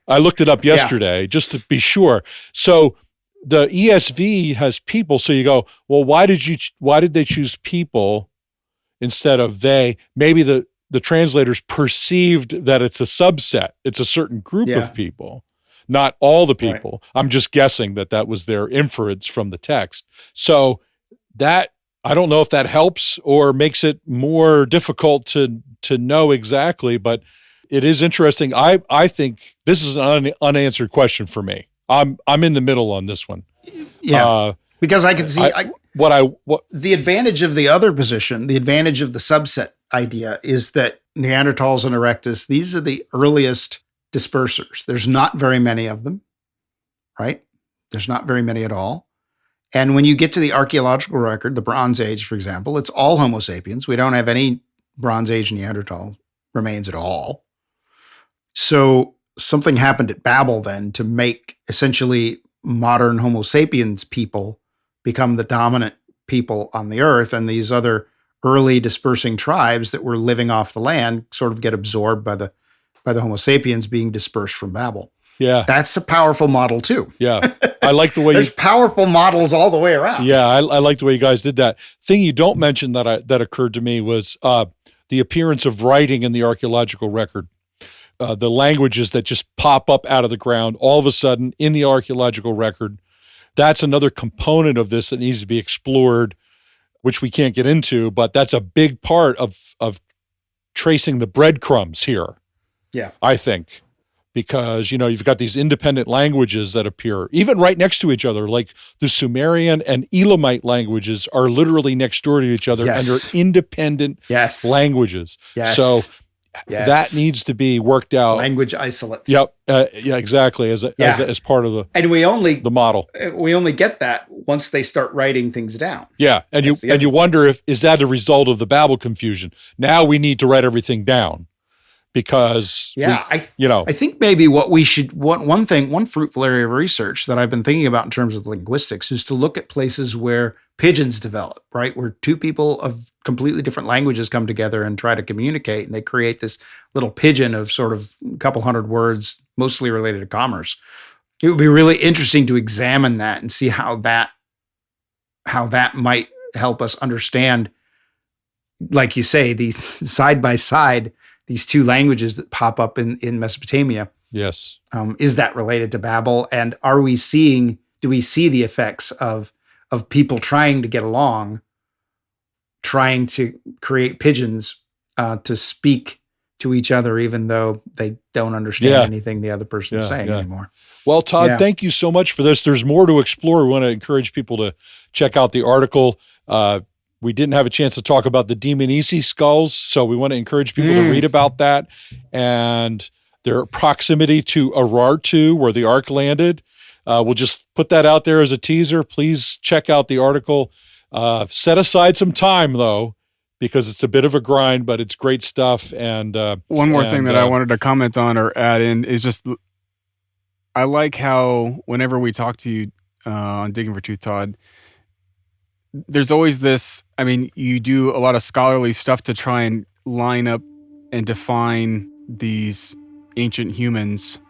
I looked it up yesterday just to be sure. So the ESV has people. So you go, well, why did they choose people instead of they? Maybe the translators perceived that it's a subset. It's a certain group of people, not all the people. Right. I'm just guessing that was their inference from the text. So that, I don't know if that helps or makes it more difficult to know exactly, but it is interesting. I think this is an unanswered question for me. I'm in the middle on this one. Yeah, because I can see what the advantage of the other position, the advantage of the subset idea is that Neanderthals and Erectus, these are the earliest dispersers. There's not very many of them, right? There's not very many at all. And when you get to the archaeological record, the Bronze Age, for example, it's all Homo sapiens. We don't have any Bronze Age Neanderthal remains at all. So something happened at Babel then to make essentially modern Homo sapiens people become the dominant people on the earth, and these other early dispersing tribes that were living off the land sort of get absorbed by the Homo sapiens being dispersed from Babel. Yeah. That's a powerful model too. Yeah. I like the way There's powerful models all the way around. Yeah, I like the way you guys did that. Thing you don't mention that occurred to me was the appearance of writing in the archaeological record. The languages that just pop up out of the ground all of a sudden in the archaeological record. That's another component of this that needs to be explored, which we can't get into, but that's a big part of tracing the breadcrumbs here. Yeah. I think. Because, you've got these independent languages that appear, even right next to each other, like the Sumerian and Elamite languages are literally next door to each other, Yes. and they're independent languages. Yes. So that needs to be worked out. Language isolates. Yep. Yeah, exactly. As part of the model. We only get that once they start writing things down. Yeah. And you wonder is that a result of the Babel confusion? Now we need to write everything down. Because I think maybe what we should one fruitful area of research that I've been thinking about in terms of linguistics is to look at places where pigeons develop, right? Where two people of completely different languages come together and try to communicate, and they create this little pigeon of sort of a couple hundred words, mostly related to commerce. It would be really interesting to examine that and see how that might help us understand, like you say, these side by side. These two languages that pop up in Mesopotamia. Yes. Is that related to Babel? And do we see the effects of people trying to get along, trying to create pigeons to speak to each other, even though they don't understand anything the other person is saying anymore? Well, Todd, thank you so much for this. There's more to explore. We want to encourage people to check out the article. We didn't have a chance to talk about the Dmanisi skulls, so we want to encourage people to read about that and their proximity to Urartu, where the Ark landed. We'll just put that out there as a teaser. Please check out the article. Set aside some time, though, because it's a bit of a grind, but it's great stuff. And one more thing that I wanted to comment on or add in is just I like how whenever we talk to you on Digging for Truth, Todd, there's always this, you do a lot of scholarly stuff to try and line up and define these ancient humans,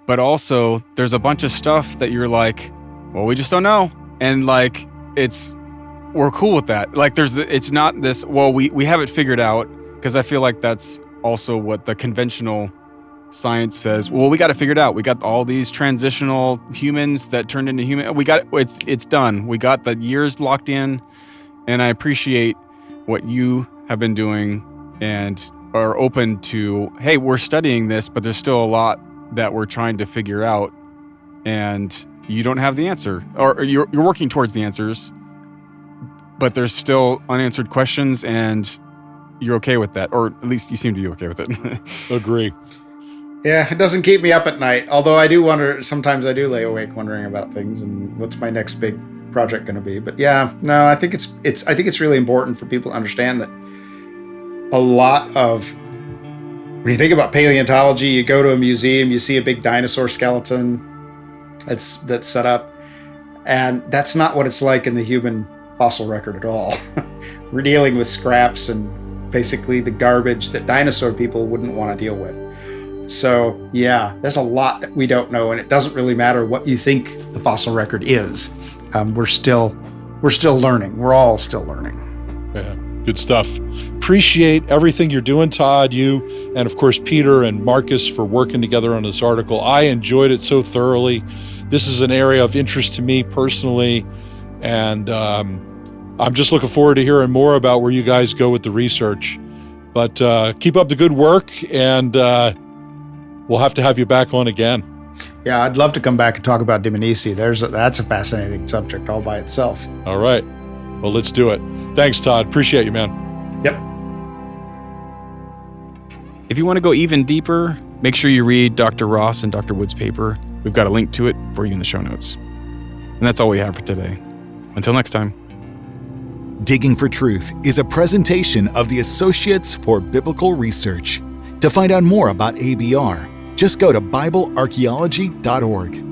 but also there's a bunch of stuff that you're like, well, we just don't know. And we're cool with that. It's not this, well, we have it figured out, because I feel like that's also what the conventional science says. Well, we got it figured out. We got all these transitional humans that turned into human. We got it's done. We got the years locked in, and I appreciate what you have been doing and are open to. Hey, we're studying this, but there's still a lot that we're trying to figure out, and you don't have the answer, or you're working towards the answers, but there's still unanswered questions, and you're okay with that, or at least you seem to be okay with it. Agree. Yeah, it doesn't keep me up at night. Although I do wonder, sometimes I do lay awake wondering about things and what's my next big project going to be. But yeah, no, I think it's really important for people to understand that a lot of, when you think about paleontology, you go to a museum, you see a big dinosaur skeleton that's set up, and that's not what it's like in the human fossil record at all. We're dealing with scraps and basically the garbage that dinosaur people wouldn't want to deal with. So yeah, there's a lot that we don't know, and it doesn't really matter what you think the fossil record is. We're still learning. We're all still learning. Yeah, good stuff. Appreciate everything you're doing, Todd, you, and of course, Peter and Marcus for working together on this article. I enjoyed it so thoroughly. This is an area of interest to me personally, and I'm just looking forward to hearing more about where you guys go with the research. But keep up the good work, and we'll have to have you back on again. Yeah, I'd love to come back and talk about Dmanisi. That's a fascinating subject all by itself. All right. Well, let's do it. Thanks, Todd. Appreciate you, man. Yep. If you want to go even deeper, make sure you read Dr. Ross and Dr. Wood's paper. We've got a link to it for you in the show notes. And that's all we have for today. Until next time. Digging for Truth is a presentation of the Associates for Biblical Research. To find out more about ABR, just go to BibleArchaeology.org.